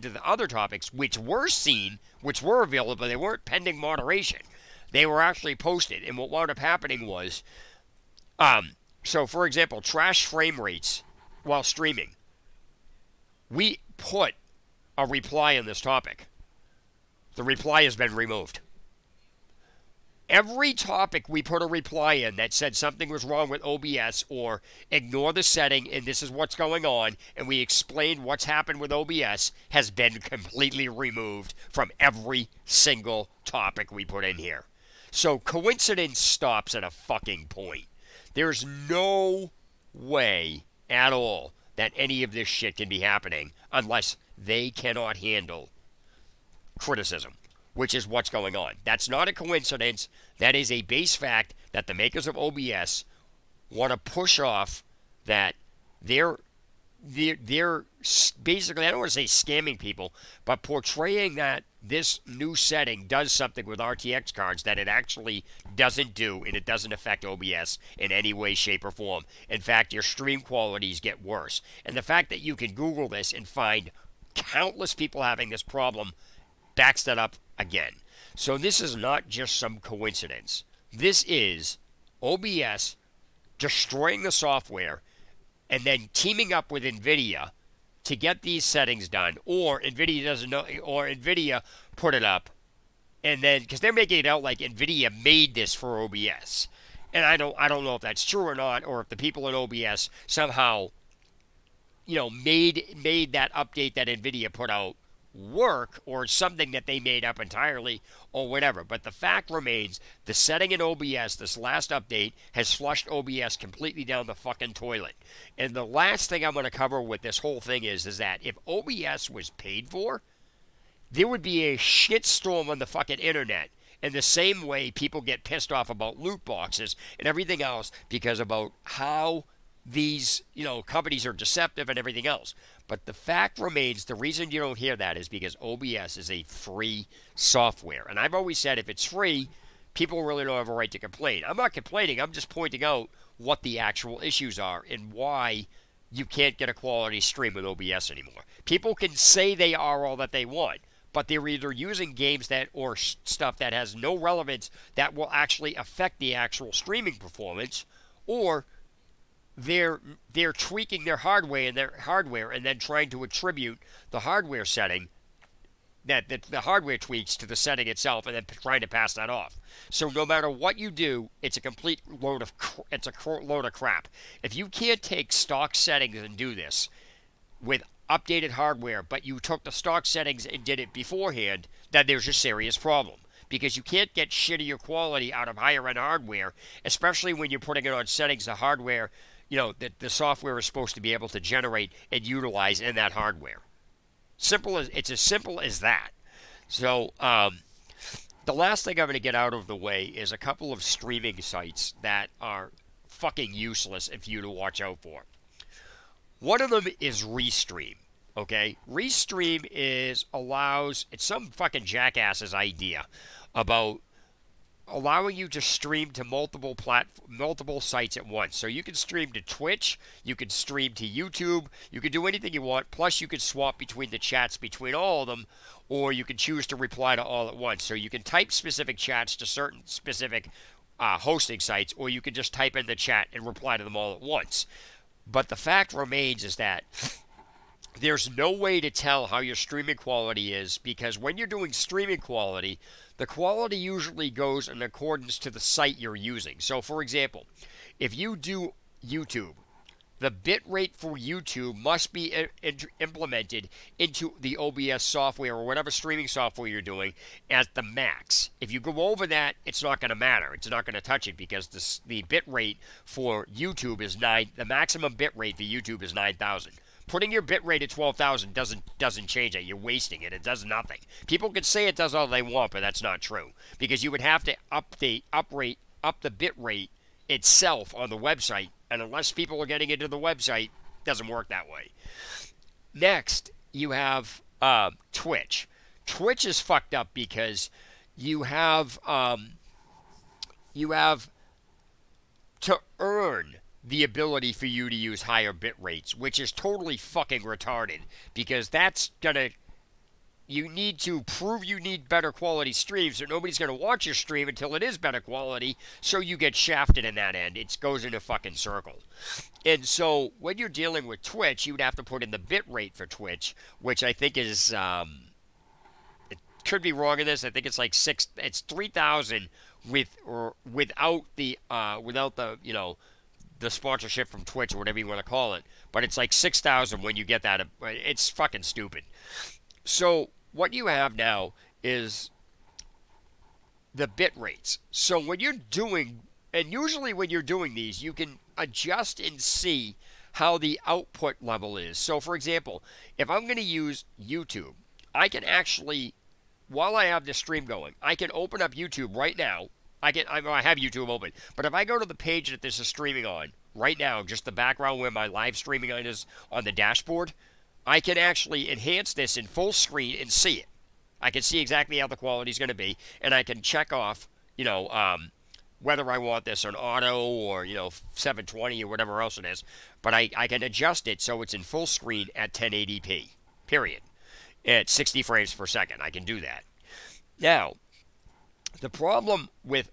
the other topics, which were seen, which were available, but they weren't pending moderation. They were actually posted, and what wound up happening was, so for example, trash frame rates while streaming. We put a reply on this topic. The reply has been removed. Every topic we put a reply in that said something was wrong with OBS or ignore the setting and this is what's going on, and we explained what's happened with OBS, has been completely removed from every single topic we put in here. So coincidence stops at a fucking point. There's no way at all that any of this shit can be happening unless they cannot handle criticism, which is what's going on. That's not a coincidence. That is a base fact that the makers of OBS want to push off, that their they're basically, I don't want to say scamming people, but portraying that this new setting does something with RTX cards that it actually doesn't do, and it doesn't affect OBS in any way, shape, or form. In fact, your stream qualities get worse. And the fact that you can Google this and find countless people having this problem backs that up again. So this is not just some coincidence. This is OBS destroying the software and then teaming up with NVIDIA to get these settings done, or NVIDIA doesn't know, or NVIDIA put it up, and then, because they're making it out like NVIDIA made this for OBS, and I don't know if that's true or not, or if the people in OBS somehow, made that update that NVIDIA put out work, or something that they made up entirely, or whatever. But the fact remains, the setting in OBS, this last update, has flushed OBS completely down the fucking toilet. And the last thing I'm going to cover with this whole thing is that if OBS was paid for, there would be a shitstorm on the fucking internet. In the same way people get pissed off about loot boxes and everything else because about how these, companies are deceptive and everything else. But the fact remains, the reason you don't hear that is because OBS is a free software. And I've always said if it's free, people really don't have a right to complain. I'm not complaining. I'm just pointing out what the actual issues are and why you can't get a quality stream with OBS anymore. People can say they are all that they want, but they're either using games that or stuff that has no relevance that will actually affect the actual streaming performance, or they're tweaking their hardware and then trying to attribute the hardware setting, that the hardware tweaks, to the setting itself, and then trying to pass that off. So no matter what you do, it's a complete load of crap. If you can't take stock settings and do this with updated hardware, but you took the stock settings and did it beforehand, then there's a serious problem. Because you can't get shittier quality out of higher-end hardware, especially when you're putting it on settings the hardware, that the software is supposed to be able to generate and utilize in that hardware. It's as simple as that. So, the last thing I'm going to get out of the way is a couple of streaming sites that are fucking useless for you to watch out for. One of them is Restream. Okay? Restream it's some fucking jackass's idea about allowing you to stream to multiple sites at once. So you can stream to Twitch, you can stream to YouTube, you can do anything you want, plus you can swap between the chats between all of them, or you can choose to reply to all at once. So you can type specific chats to certain specific hosting sites, or you can just type in the chat and reply to them all at once. But the fact remains is that there's no way to tell how your streaming quality is, because when you're doing streaming quality, the quality usually goes in accordance to the site you're using. So, for example, if you do YouTube, the bitrate for YouTube must be implemented into the OBS software or whatever streaming software you're doing at the max. If you go over that, it's not going to matter. It's not going to touch it, because the bitrate for YouTube is the maximum bitrate for YouTube is 9,000. Putting your bitrate at 12,000 doesn't change it. You're wasting it. It does nothing. People can say it does all they want, but that's not true, because you would have to up the bitrate itself on the website, and unless people are getting into the website, it doesn't work that way. Next, you have Twitch. Twitch is fucked up because you have to earn the ability for you to use higher bit rates, which is totally fucking retarded, because you need to prove you need better quality streams, so nobody's going to watch your stream until it is better quality, so you get shafted in that end. It goes in a fucking circle. And so when you're dealing with Twitch, you would have to put in the bit rate for Twitch, which I think is, it could be wrong in this, I think it's like it's 3,000 without the, the sponsorship from Twitch or whatever you want to call it, but it's like 6,000 when you get that. It's fucking stupid. So what you have now is the bit rates. So when you're doing, and usually when you're doing these, you can adjust and see how the output level is. So for example, if I'm going to use YouTube, I can actually, while I have this stream going, I can open up YouTube right now, I have YouTube open, but if I go to the page that this is streaming on right now, just the background where my live streaming is on the dashboard, I can actually enhance this in full screen and see it. I can see exactly how the quality is going to be, and I can check off, whether I want this on auto or, 720 or whatever else it is. But I can adjust it so it's in full screen at 1080p, period. At 60 frames per second, I can do that. Now, the problem with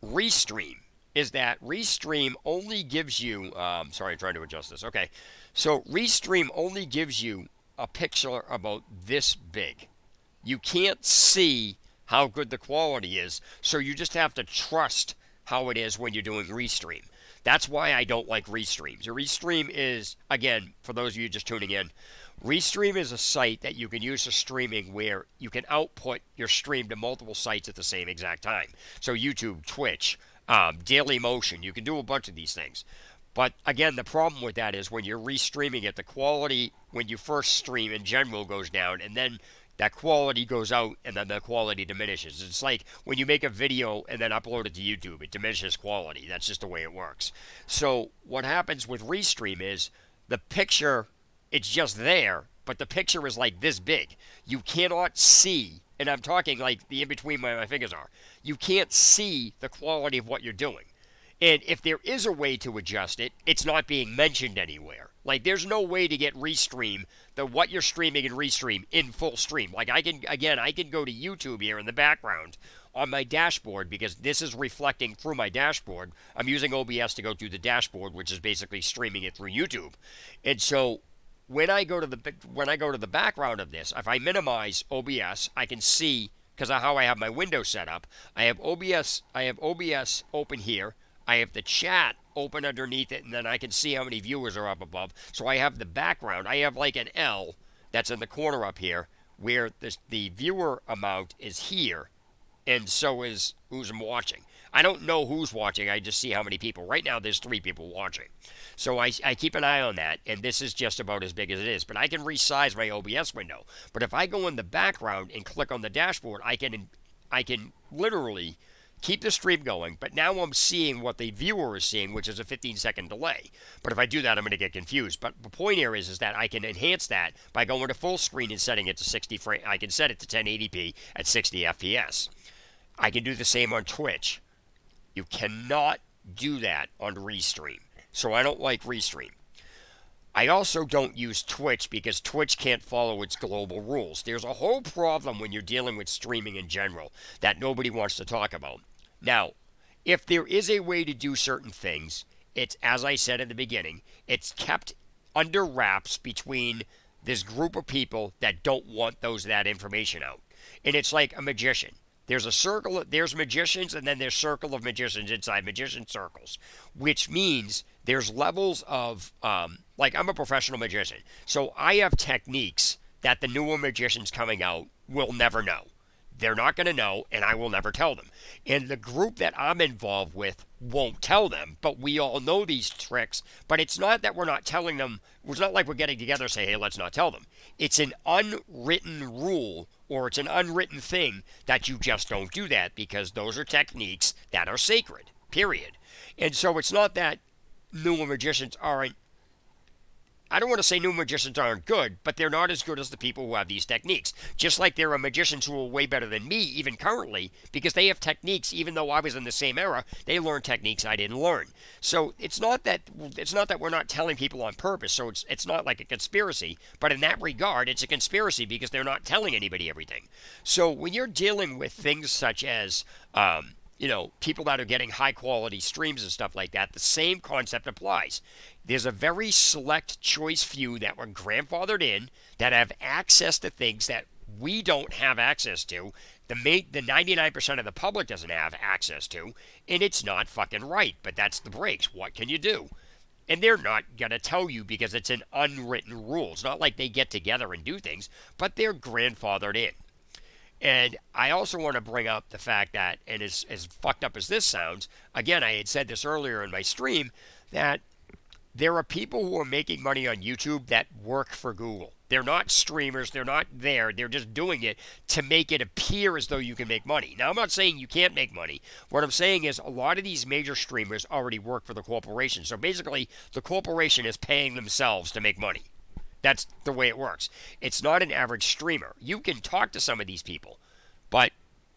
Restream is that Restream only gives you, sorry, I'm trying to adjust this. Okay, so Restream only gives you a picture about this big. You can't see how good the quality is, so you just have to trust how it is when you're doing Restream. That's why I don't like Restream. So Restream is, again, for those of you just tuning in, Restream is a site that you can use for streaming where you can output your stream to multiple sites at the same exact time. So YouTube, Twitch, Dailymotion, you can do a bunch of these things. But again, the problem with that is when you're restreaming it, the quality when you first stream in general goes down, and then that quality goes out and then the quality diminishes. It's like when you make a video and then upload it to YouTube, it diminishes quality. That's just the way it works. So what happens with Restream is the picture, it's just there, but the picture is like this big. You cannot see, and I'm talking like the in-between where my fingers are. You can't see the quality of what you're doing. And if there is a way to adjust it, it's not being mentioned anywhere. Like, there's no way to get Restream, what you're streaming in Restream, in full stream. Like, I can go to YouTube here in the background on my dashboard because this is reflecting through my dashboard. I'm using OBS to go through the dashboard, which is basically streaming it through YouTube. And so when I go to the background of this, if I minimize OBS, I can see, because of how I have my window set up, I have OBS open here. I have the chat open underneath it, and then I can see how many viewers are up above. So I have the background. I have like an L that's in the corner up here where the viewer amount is here, and so is who's watching. I don't know who's watching. I just see how many people. Right now, there's 3 people watching. So I keep an eye on that, and this is just about as big as it is. But I can resize my OBS window. But if I go in the background and click on the dashboard, I can literally keep the stream going, but now I'm seeing what the viewer is seeing, which is a 15-second delay. But if I do that, I'm going to get confused. But the point here is that I can enhance that by going to full screen and setting it to 60 frames. I can set it to 1080p at 60 FPS. I can do the same on Twitch. You cannot do that on Restream. So I don't like Restream. I also don't use Twitch because Twitch can't follow its global rules. There's a whole problem when you're dealing with streaming in general that nobody wants to talk about. Now, if there is a way to do certain things, it's, as I said at the beginning, it's kept under wraps between this group of people that don't want that information out. And it's like a magician. There's a circle, there's magicians, and then there's circle of magicians inside magician circles, which means there's levels of, like, I'm a professional magician, so I have techniques that the newer magicians coming out will never know. They're not going to know, and I will never tell them. And the group that I'm involved with won't tell them, but we all know these tricks. But it's not that we're not telling them. It's not like we're getting together and say, hey, let's not tell them. It's an unwritten rule, or it's an unwritten thing that you just don't do that because those are techniques that are sacred, period. And so it's not that newer magicians aren't, I don't want to say new magicians aren't good, but they're not as good as the people who have these techniques. Just like there are magicians who are way better than me, even currently, because they have techniques, even though I was in the same era, they learned techniques I didn't learn. So it's not that we're not telling people on purpose, so it's not like a conspiracy, but in that regard, it's a conspiracy because they're not telling anybody everything. So when you're dealing with things such as, people that are getting high quality streams and stuff like that, the same concept applies. There's a very select choice few that were grandfathered in that have access to things that we don't have access to. The 99% of the public doesn't have access to, and it's not fucking right, but that's the breaks. What can you do? And they're not going to tell you because it's an unwritten rule. It's not like they get together and do things, but they're grandfathered in. And I also want to bring up the fact that, and as fucked up as this sounds, again, I had said this earlier in my stream, that there are people who are making money on YouTube that work for Google. They're not streamers. They're not there. They're just doing it to make it appear as though you can make money. Now, I'm not saying you can't make money. What I'm saying is a lot of these major streamers already work for the corporation. So basically, the corporation is paying themselves to make money. That's the way it works. It's not an average streamer. You can talk to some of these people, but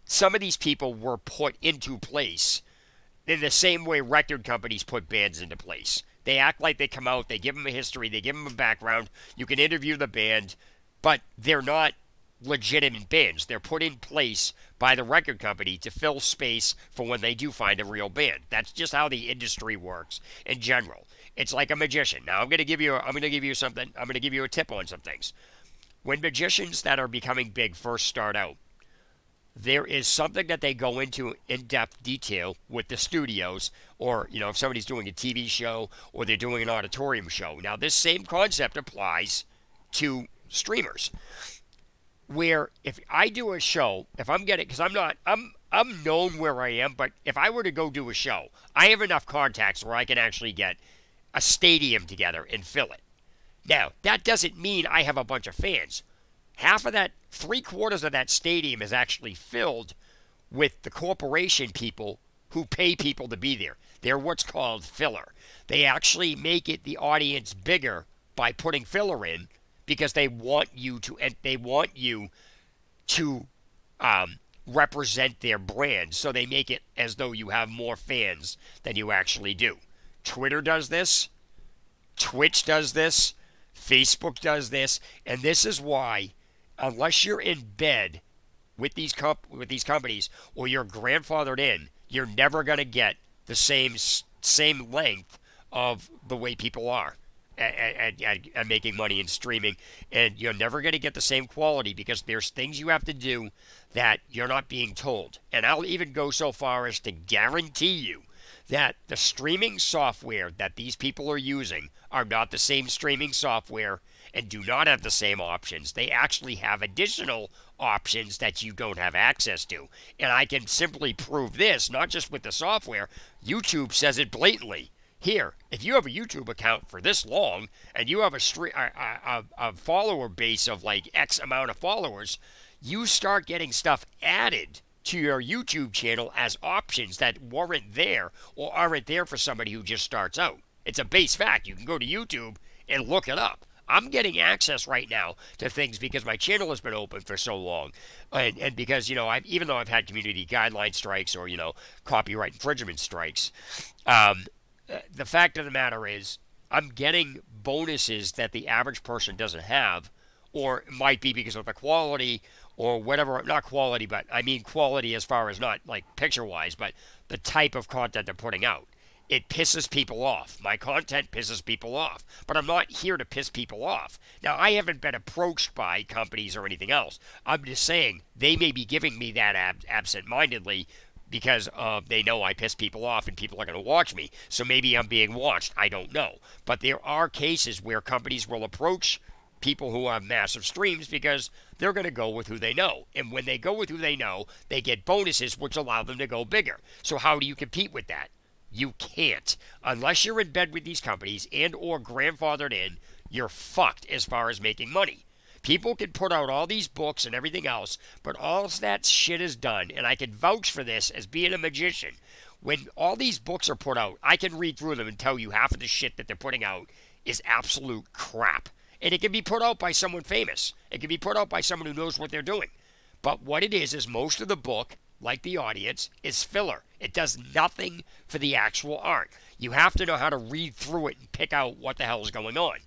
some of these people were put into place in the same way record companies put bands into place. They act like they come out, they give them a history, they give them a background. You can interview the band, but they're not legitimate bands. They're put in place by the record company to fill space for when they do find a real band. That's just how the industry works in general. It's like a magician. Now I'm going to give you a tip on some things. When magicians that are becoming big first start out, there is something that they go into in-depth detail with the studios, or, if somebody's doing a TV show or they're doing an auditorium show. Now, this same concept applies to streamers, where if I do a show, if I'm getting, because I'm known where I am, but if I were to go do a show, I have enough contacts where I can actually get a stadium together and fill it. Now, that doesn't mean I have a bunch of fans. Half of that, 3/4 of that stadium is actually filled with the corporation people who pay people to be there. They're what's called filler. They actually make it the audience bigger by putting filler in because they want you to represent their brand. So they make it as though you have more fans than you actually do. Twitter does this. Twitch does this. Facebook does this. And this is why, unless you're in bed with these companies or you're grandfathered in, you're never going to get the same length of the way people are at making money in streaming. And you're never going to get the same quality because there's things you have to do that you're not being told. And I'll even go so far as to guarantee you that the streaming software that these people are using are not the same streaming software and do not have the same options. They actually have additional options that you don't have access to. And I can simply prove this, not just with the software. YouTube says it blatantly. Here, if you have a YouTube account for this long and you have a follower base of like X amount of followers, you start getting stuff added to your YouTube channel as options that weren't there or aren't there for somebody who just starts out. It's a base fact. You can go to YouTube and look it up. I'm getting access right now to things because my channel has been open for so long. And because, even though I've had community guideline strikes or, copyright infringement strikes, the fact of the matter is I'm getting bonuses that the average person doesn't have, or it might be because of the quality or whatever. Not quality, but I mean quality as far as not like picture-wise, but the type of content they're putting out. It pisses people off. My content pisses people off. But I'm not here to piss people off. Now, I haven't been approached by companies or anything else. I'm just saying they may be giving me that absent-mindedly because they know I piss people off and people are going to watch me. So maybe I'm being watched. I don't know. But there are cases where companies will approach people who have massive streams because they're going to go with who they know. And when they go with who they know, they get bonuses which allow them to go bigger. So how do you compete with that? You can't. Unless you're in bed with these companies and or grandfathered in, you're fucked as far as making money. People can put out all these books and everything else, but all that shit is done, and I can vouch for this as being a magician. When all these books are put out, I can read through them and tell you half of the shit that they're putting out is absolute crap. And it can be put out by someone famous. It can be put out by someone who knows what they're doing. But what it is most of the book, like the audience, is filler. It does nothing for the actual art. You have to know how to read through it and pick out what the hell is going on.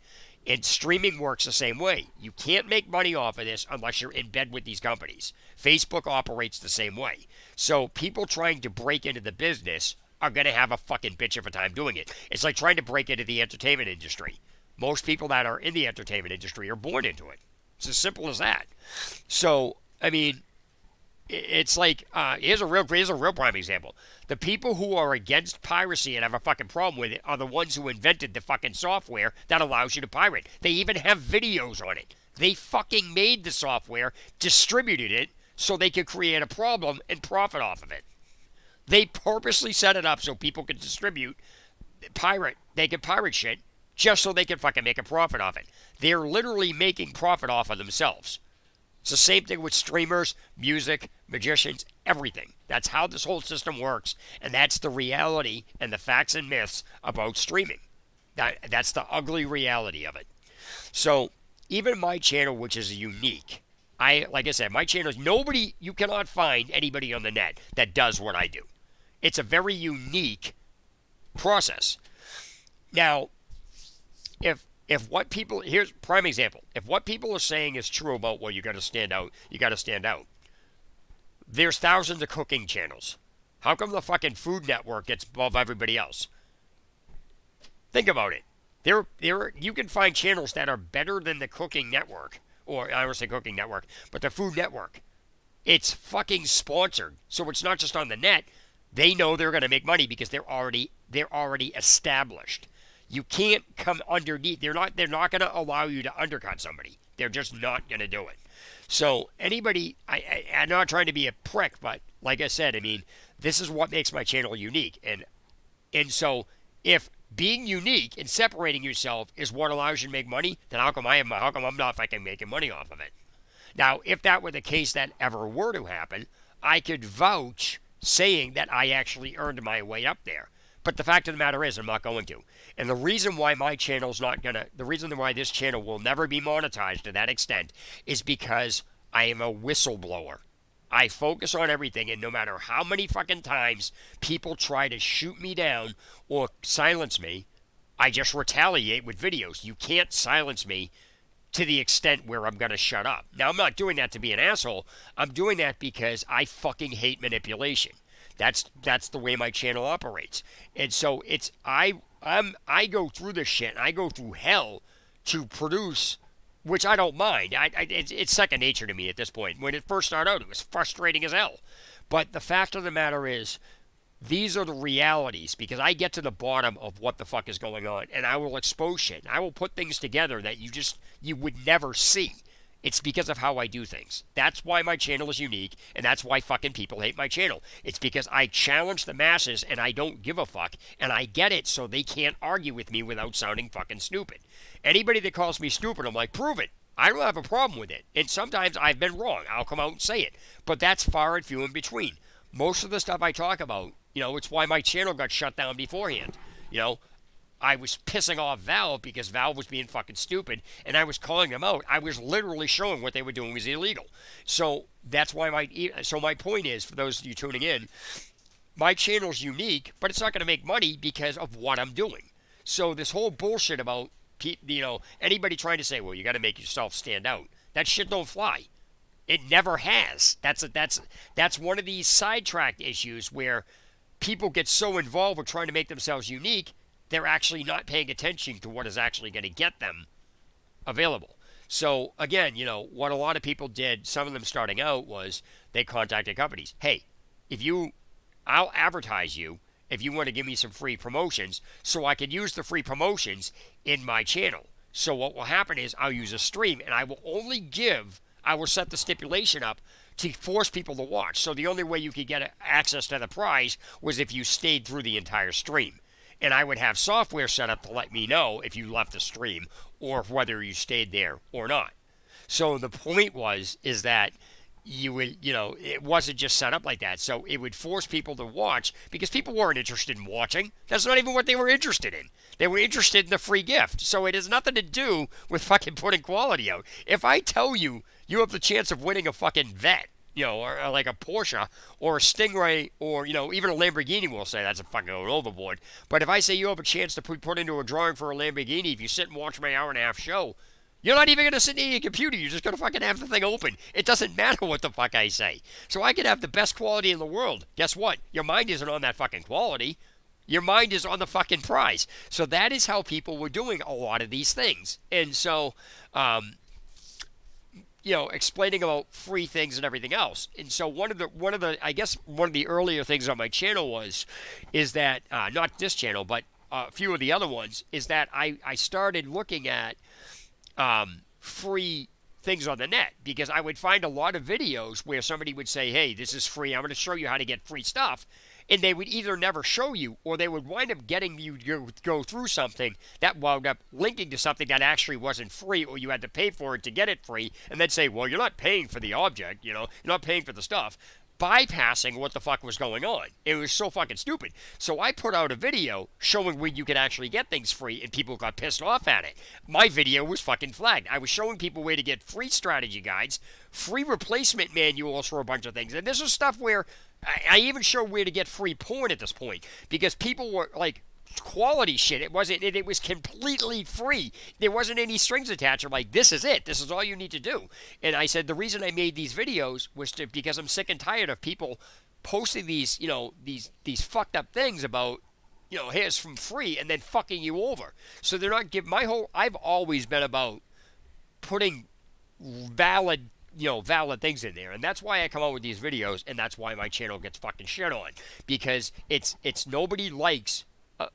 And streaming works the same way. You can't make money off of this unless you're in bed with these companies. Facebook operates the same way. So people trying to break into the business are going to have a fucking bitch of a time doing it. It's like trying to break into the entertainment industry. Most people that are in the entertainment industry are born into it. It's as simple as that. So, I mean, it's like, here's a real prime example. The people who are against piracy and have a fucking problem with it are the ones who invented the fucking software that allows you to pirate. They even have videos on it. They fucking made the software, distributed it, so they could create a problem and profit off of it. They purposely set it up so people could they could pirate shit just so they can fucking make a profit off it. They're literally making profit off of themselves. It's the same thing with streamers, music, magicians, everything. That's how this whole system works, and that's the reality and the facts and myths about streaming. That's the ugly reality of it. So, even my channel, which is unique, like I said, my channel is nobody, you cannot find anybody on the net that does what I do. It's a very unique process. Now, if what people, here's prime example, if what people are saying is true about, well, you got to stand out, you got to stand out. There's thousands of cooking channels. How come the fucking Food Network gets above everybody else? Think about it. You can find channels that are better than the Cooking Network, or I don't say Cooking Network, but the Food Network. It's fucking sponsored, so it's not just on the net. They know they're going to make money because they're already established. You can't come underneath. They're not going to allow you to undercut somebody. They're just not going to do it. So anybody, I'm not trying to be a prick, but like I said, I mean, this is what makes my channel unique. And so if being unique and separating yourself is what allows you to make money, then how come I'm not fucking making money off of it? Now, if that were the case that ever were to happen, I could vouch saying that I actually earned my way up there. But the fact of the matter is, I'm not going to. And the reason why my channel's not gonna, the reason why this channel will never be monetized to that extent is because I am a whistleblower. I focus on everything, and no matter how many fucking times people try to shoot me down or silence me, I just retaliate with videos. You can't silence me to the extent where I'm going to shut up. Now, I'm not doing that to be an asshole. I'm doing that because I fucking hate manipulation. That's the way my channel operates. And so it's I go through this shit. I go through hell to produce, which I don't mind. It's second nature to me at this point. When it first started out, it was frustrating as hell. But the fact of the matter is, these are the realities, because I get to the bottom of what the fuck is going on, and I will expose shit. I will put things together that you would never see. It's because of how I do things. That's why my channel is unique, and that's why fucking people hate my channel. It's because I challenge the masses, and I don't give a fuck, and I get it so they can't argue with me without sounding fucking stupid. Anybody that calls me stupid, I'm like, prove it. I don't have a problem with it. And sometimes I've been wrong. I'll come out and say it. But that's far and few in between. Most of the stuff I talk about, it's why my channel got shut down beforehand. I was pissing off Valve because Valve was being fucking stupid, and I was calling them out. I was literally showing what they were doing was illegal. So that's why my point is, for those of you tuning in, my channel's unique, but it's not going to make money because of what I'm doing. So this whole bullshit about, anybody trying to say, well, you got to make yourself stand out, that shit don't fly. It never has. That's one of these sidetracked issues where people get so involved with trying to make themselves unique, they're actually not paying attention to what is actually going to get them available. So, again, what a lot of people did, some of them starting out, was they contacted companies. Hey, I'll advertise you if you want to give me some free promotions so I can use the free promotions in my channel. So what will happen is I'll use a stream, and I will set the stipulation up to force people to watch. So the only way you could get access to the prize was if you stayed through the entire stream. And I would have software set up to let me know if you left the stream or whether you stayed there or not. So the point is that you would, it wasn't just set up like that. So it would force people to watch because people weren't interested in watching. That's not even what they were interested in. They were interested in the free gift. So it has nothing to do with fucking putting quality out. If I tell you you have the chance of winning a fucking vet, or like a Porsche or a Stingray or, even a Lamborghini, we'll say that's a fucking going overboard. But if I say you have a chance to put into a drawing for a Lamborghini if you sit and watch my hour-and-a-half show, you're not even going to sit near your computer. You're just going to fucking have the thing open. It doesn't matter what the fuck I say. So I could have the best quality in the world. Guess what? Your mind isn't on that fucking quality. Your mind is on the fucking prize. So that is how people were doing a lot of these things. And so, explaining about free things and everything else. And so one of the earlier things on my channel is that, not this channel, but a few of the other ones, is that I started looking at free things on the net, because I would find a lot of videos where somebody would say, hey, this is free, I'm going to show you how to get free stuff. And they would either never show you, or they would wind up getting you to go through something that wound up linking to something that actually wasn't free, or you had to pay for it to get it free, and then say, well, you're not paying for the object, you know, you're not paying for the stuff, bypassing what the fuck was going on. It was so fucking stupid. So I put out a video showing where you could actually get things free, and people got pissed off at it. My video was fucking flagged. I was showing people where to get free strategy guides, free replacement manuals for a bunch of things. And this is stuff where I even show where to get free porn at this point, because people were like, quality shit. It was completely free. There wasn't any strings attached. I'm like, this is it. This is all you need to do. And I said the reason I made these videos was because I'm sick and tired of people posting these, you know, these fucked up things about, you know, here's from free, and then fucking you over. So they're not giving I've always been about putting valid things in there, and that's why I come out with these videos, and that's why my channel gets fucking shit on, because it's nobody likes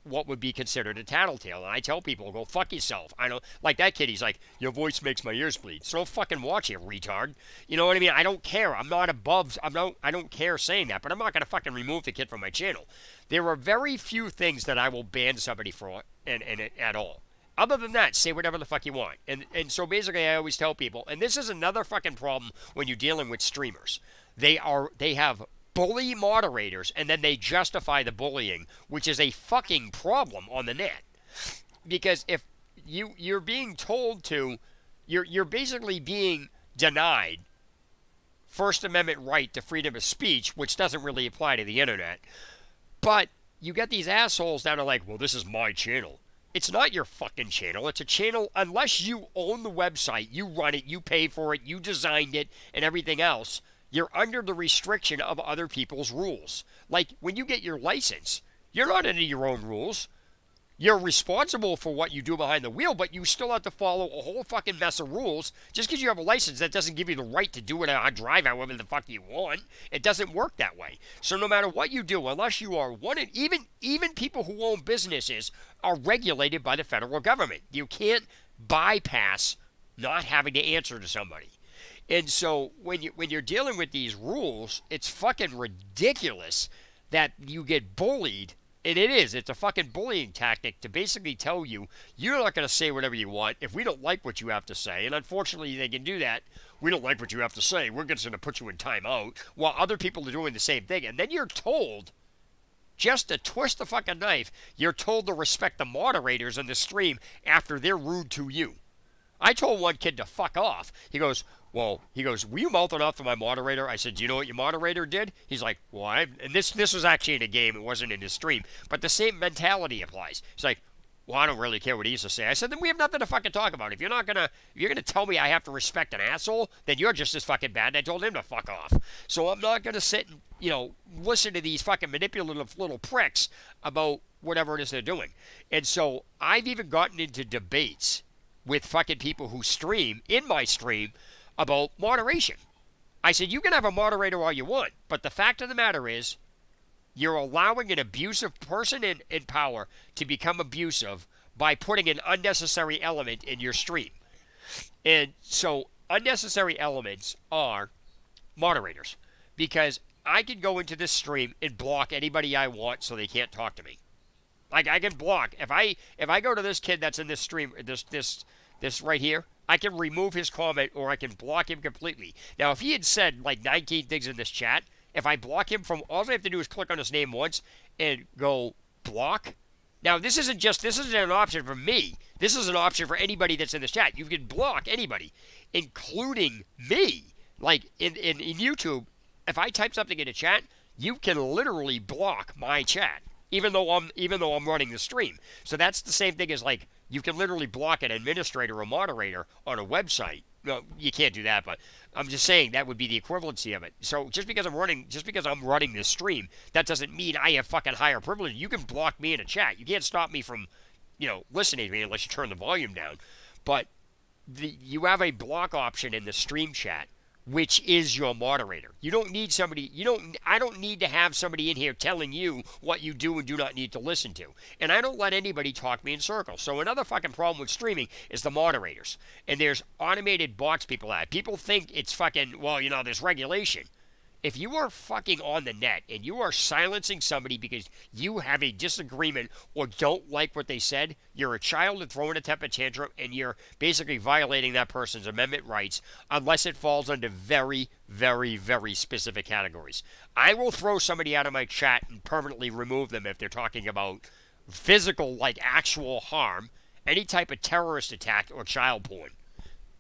what would be considered a tattletale. And I tell people, go fuck yourself. I know, like that kid, he's like, your voice makes my ears bleed. So don't fucking watch it, retard. You know what I mean? I don't care. I don't care saying that, but I'm not going to fucking remove the kid from my channel. There are very few things that I will ban somebody for and at all. Other than that, say whatever the fuck you want. And so basically I always tell people, and this is another fucking problem when you're dealing with streamers. They have bully moderators, and then they justify the bullying, which is a fucking problem on the net. Because if you're being told to, you're basically being denied First Amendment right to freedom of speech, which doesn't really apply to the internet. But you get these assholes that are like, well, this is my channel. It's not your fucking channel. It's a channel, unless you own the website, you run it, you pay for it, you designed it, and everything else. You're under the restriction of other people's rules. Like, when you get your license, you're not under your own rules. You're responsible for what you do behind the wheel, but you still have to follow a whole fucking mess of rules. Just because you have a license, that doesn't give you the right to do it on drive however the fuck you want. It doesn't work that way. So no matter what you do, unless you are one, even people who own businesses are regulated by the federal government. You can't bypass not having to answer to somebody. And so when you're dealing with these rules, it's fucking ridiculous that you get bullied. And it's a fucking bullying tactic to basically tell you, you're not going to say whatever you want if we don't like what you have to say. And unfortunately, they can do that. We don't like what you have to say. We're just going to put you in timeout, while other people are doing the same thing. And then you're told, just to twist the fucking knife, you're told to respect the moderators in the stream after they're rude to you. I told one kid to fuck off. He goes, were you mouthing off to my moderator? I said, do you know what your moderator did? He's like, well, and this was actually in a game. It wasn't in his stream. But the same mentality applies. He's like, well, I don't really care what he used to say. I said, then we have nothing to fucking talk about. If you're gonna tell me I have to respect an asshole, then you're just as fucking bad. And I told him to fuck off. So I'm not gonna sit and, you know, listen to these fucking manipulative little pricks about whatever it is they're doing. And so I've even gotten into debates with fucking people who stream, in my stream, about moderation. I said, you can have a moderator all you want, but the fact of the matter is, you're allowing an abusive person in power to become abusive by putting an unnecessary element in your stream. And so, unnecessary elements are moderators. Because I can go into this stream and block anybody I want so they can't talk to me. Like, I can block. If I go to this kid that's in this stream, this right here, I can remove his comment, or I can block him completely. Now, if he had said like 19 things in this chat, if I block him from, all I have to do is click on his name once and go block. Now, this isn't an option for me. This is an option for anybody that's in this chat. You can block anybody, including me. Like in YouTube, if I type something in a chat, you can literally block my chat, even though I'm running the stream. So that's the same thing as, like, you can literally block an administrator or moderator on a website. No, you can't do that, but I'm just saying that would be the equivalency of it. So just because I'm running this stream, that doesn't mean I have fucking higher privilege. You can block me in a chat. You can't stop me from, you know, listening to me unless you turn the volume down. But you have a block option in the stream chat, which is your moderator. You don't need somebody, I don't need to have somebody in here telling you what you do and do not need to listen to. And I don't let anybody talk me in circles. So another fucking problem with streaming is the moderators. And there's automated bots people have. People think it's fucking, well, you know, there's regulation. if you are fucking on the net and you are silencing somebody because you have a disagreement or don't like what they said, you're a child and throwing a temper tantrum, and you're basically violating that person's amendment rights unless it falls under very, very, very specific categories. I will throw somebody out of my chat and permanently remove them if they're talking about physical, like actual harm, any type of terrorist attack, or child porn.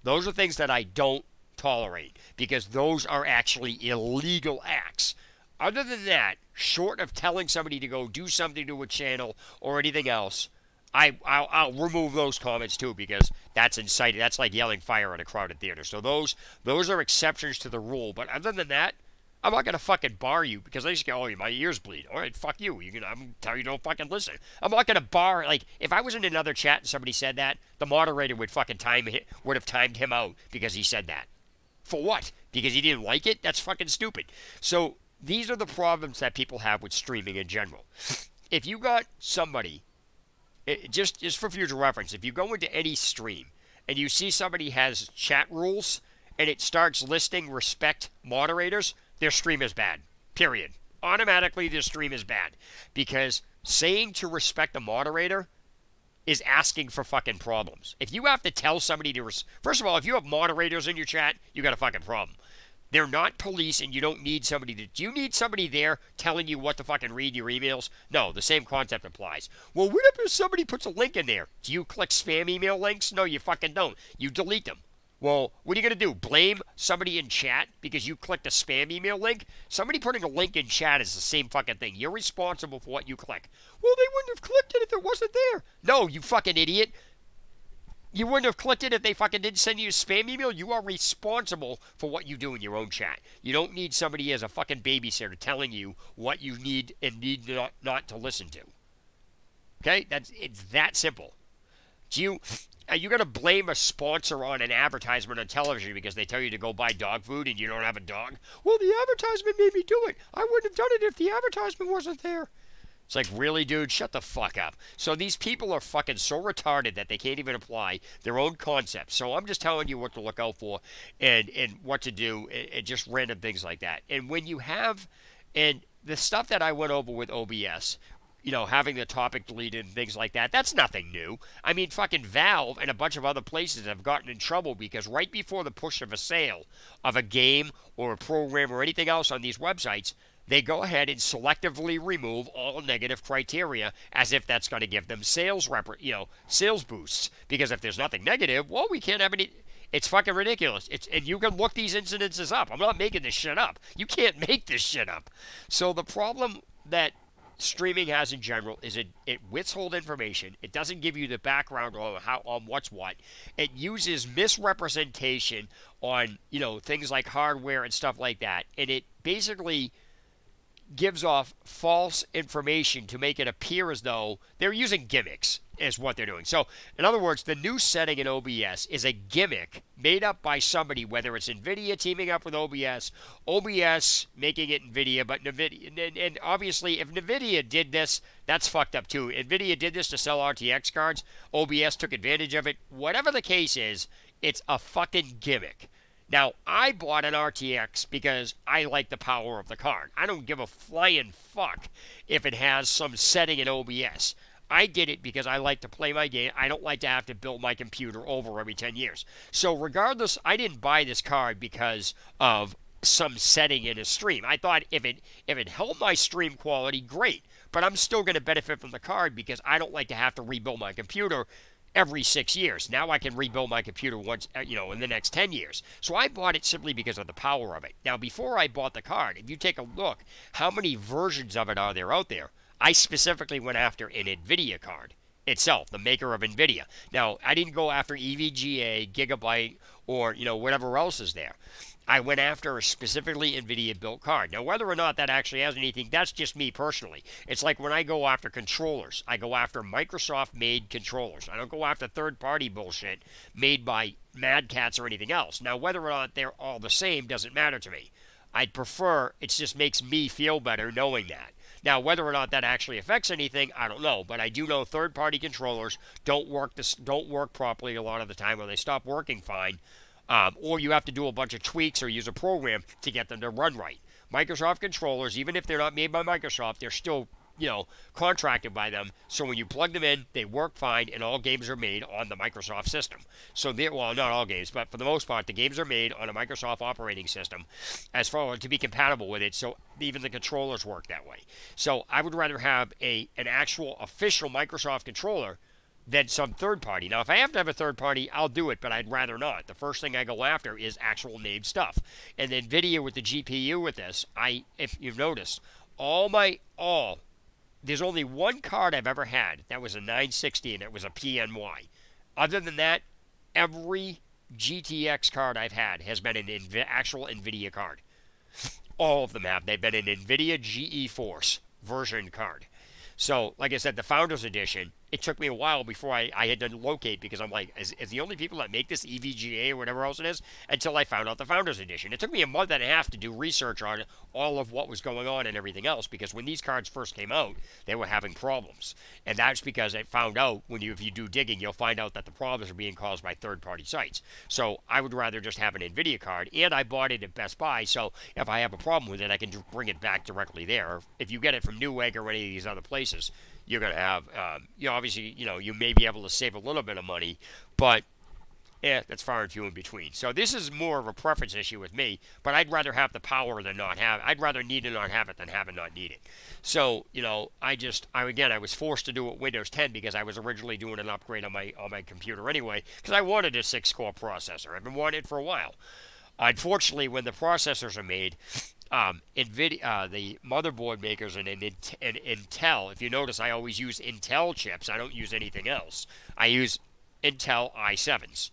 Those are things that I don't tolerate because those are actually illegal acts. Other than that, short of telling somebody to go do something to a channel or anything else, I'll remove those comments too, because that's inciting. That's like yelling fire at a crowded theater. So those are exceptions to the rule. But other than that, I'm not gonna fucking bar you because I just go, oh, my ears bleed. All right, fuck you. I'm tell you don't fucking listen. I'm not gonna bar, like, if I was in another chat and somebody said that, the moderator would fucking would have timed him out because he said that. For what? Because he didn't like it? That's fucking stupid. So these are the problems that people have with streaming in general. If you got somebody, just for future reference, if you go into any stream and you see somebody has chat rules and it starts listing respect moderators, their stream is bad. Period. Automatically, their stream is bad. Because saying to respect a moderator is asking for fucking problems. If you have to tell somebody to... First of all, if you have moderators in your chat, you got a fucking problem. They're not police, and you don't need somebody to... Do you need somebody there telling you what to fucking read in your emails? No, the same concept applies. Well, what if somebody puts a link in there? Do you click spam email links? No, you fucking don't. You delete them. Well, what are you going to do? Blame somebody in chat because you clicked a spam email link? Somebody putting a link in chat is the same fucking thing. You're responsible for what you click. Well, they wouldn't have clicked it if it wasn't there. No, you fucking idiot. You wouldn't have clicked it if they fucking didn't send you a spam email. You are responsible for what you do in your own chat. You don't need somebody as a fucking babysitter telling you what you need and need not to listen to. Okay? It's that simple. Are you going to blame a sponsor on an advertisement on television because they tell you to go buy dog food and you don't have a dog? Well, the advertisement made me do it. I wouldn't have done it if the advertisement wasn't there. It's like, really, dude? Shut the fuck up. So these people are fucking so retarded that they can't even apply their own concepts. So I'm just telling you what to look out for and what to do and just random things like that. And when you have, and the stuff that I went over with OBS, you know, having the topic deleted and things like that, that's nothing new. I mean, fucking Valve and a bunch of other places have gotten in trouble because right before the push of a sale of a game or a program or anything else on these websites, they go ahead and selectively remove all negative criteria as if that's going to give them sales boosts. Because if there's nothing negative, well, we can't have any... It's fucking ridiculous. And you can look these incidences up. I'm not making this shit up. You can't make this shit up. So the problem that streaming has in general is it withholds information. It doesn't give you the background on what's what. It uses misrepresentation on, you know, things like hardware and stuff like that. And it basically gives off false information to make it appear as though they're using gimmicks is what they're doing. So, in other words, the new setting in OBS is a gimmick made up by somebody, whether it's NVIDIA teaming up with OBS, OBS making it NVIDIA, but NVIDIA, and obviously if NVIDIA did this, that's fucked up too. NVIDIA did this to sell RTX cards, OBS took advantage of it. Whatever the case is, it's a fucking gimmick. Now, I bought an RTX because I like the power of the card. I don't give a flying fuck if it has some setting in OBS. I did it because I like to play my game. I don't like to have to build my computer over every 10 years. So regardless, I didn't buy this card because of some setting in a stream. I thought if it held my stream quality, great. But I'm still going to benefit from the card because I don't like to have to rebuild my computer every 6 years. Now I can rebuild my computer once, in the next 10 years. So I bought it simply because of the power of it. Now, before I bought the card, if you take a look, how many versions of it are there out there? I specifically went after an NVIDIA card itself, the maker of NVIDIA. Now, I didn't go after EVGA, Gigabyte, or, whatever else is there. I went after a specifically NVIDIA-built card. Now, whether or not that actually has anything, that's just me personally. It's like when I go after controllers. I go after Microsoft-made controllers. I don't go after third-party bullshit made by Mad Catz or anything else. Now, whether or not they're all the same doesn't matter to me. I'd prefer, it just makes me feel better knowing that. Now, whether or not that actually affects anything, I don't know. But I do know third-party controllers don't work properly a lot of the time, or they stop working fine. Or you have to do a bunch of tweaks or use a program to get them to run right. Microsoft controllers, even if they're not made by Microsoft, they're still, you know, contracted by them. So when you plug them in, they work fine, and all games are made on the Microsoft system. So well, not all games, but for the most part, the games are made on a Microsoft operating system as far as to be compatible with it. So even the controllers work that way. So I would rather have an actual official Microsoft controller than some third party. Now, if I have to have a third party, I'll do it, but I'd rather not. The first thing I go after is actual named stuff. And then NVIDIA with the GPU with this, if you've noticed, there's only one card I've ever had that was a 960, and it was a PNY. Other than that, every GTX card I've had has been an actual NVIDIA card. All of them have. They've been an NVIDIA GeForce version card. So, like I said, the Founders Edition, it took me a while before I had to locate, because I'm like, is the only people that make this EVGA or whatever else it is, until I found out the Founders Edition. It took me a month and a half to do research on all of what was going on and everything else, because when these cards first came out, they were having problems. And that's because I found out, if you do digging, you'll find out that the problems are being caused by third-party sites. So I would rather just have an NVIDIA card, and I bought it at Best Buy, so if I have a problem with it, I can bring it back directly there. If you get it from Newegg or any of these other places, you're going to have, obviously, you may be able to save a little bit of money, but that's far and few in between. So this is more of a preference issue with me, but I'd rather have the power than not have it. I'd rather need and not have it than have and not need it. So, I was forced to do it Windows 10 because I was originally doing an upgrade on my computer anyway, because I wanted a 6-core processor. I've been wanting it for a while. Unfortunately, when the processors are made, NVIDIA, the motherboard makers, and Intel, if you notice, I always use Intel chips. I don't use anything else. I use Intel i7s.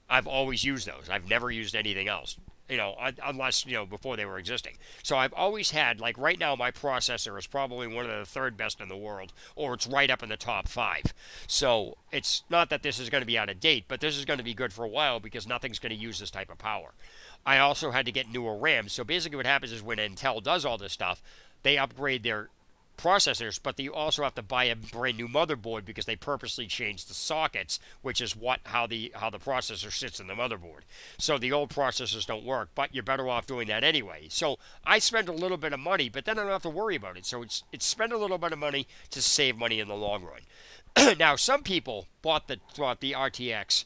I've always used those. I've never used anything else, unless, before they were existing. So I've always had, like right now, my processor is probably one of the third best in the world, or it's right up in the top 5. So it's not that this is going to be out of date, but this is going to be good for a while because nothing's going to use this type of power. I also had to get newer RAM. So basically what happens is when Intel does all this stuff, they upgrade their processors, but you also have to buy a brand new motherboard because they purposely changed the sockets, which is how the processor sits in the motherboard. So the old processors don't work, but you're better off doing that anyway. So I spend a little bit of money, but then I don't have to worry about it. So it's spend a little bit of money to save money in the long run. Now, some people bought the RTX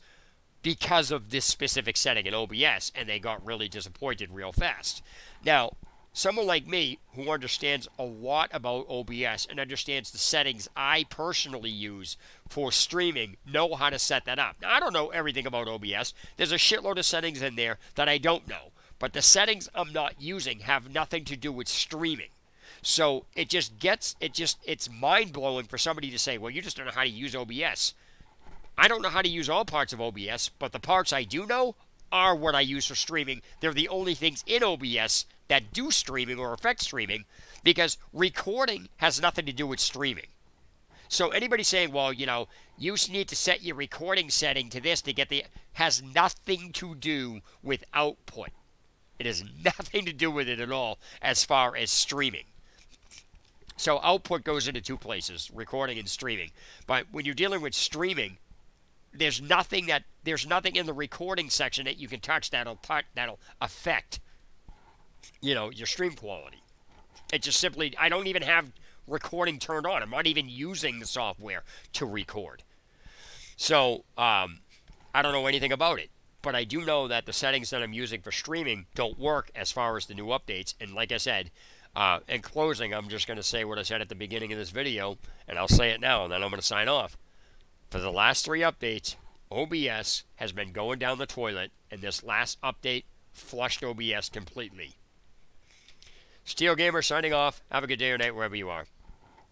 because of this specific setting in OBS, and they got really disappointed real fast. Now, someone like me who understands a lot about OBS and understands the settings I personally use for streaming know how to set that up. Now, I don't know everything about OBS. There's a shitload of settings in there that I don't know. But the settings I'm not using have nothing to do with streaming. So it's mind-blowing for somebody to say, well, you just don't know how to use OBS. I don't know how to use all parts of OBS, but the parts I do know are what I use for streaming. They're the only things in OBS that do streaming or affect streaming, because recording has nothing to do with streaming. So anybody saying, well, you need to set your recording setting to this to get has nothing to do with output. It has nothing to do with it at all as far as streaming. So output goes into two places, recording and streaming. But when you're dealing with streaming, there's nothing in the recording section that you can touch that'll affect, your stream quality. It just simply, I don't even have recording turned on. I'm not even using the software to record. So, I don't know anything about it. But I do know that the settings that I'm using for streaming don't work as far as the new updates. And like I said, in closing, I'm just going to say what I said at the beginning of this video, and I'll say it now, and then I'm going to sign off. For the last 3 updates, OBS has been going down the toilet, and this last update flushed OBS completely. Steel Gamer signing off. Have a good day or night wherever you are.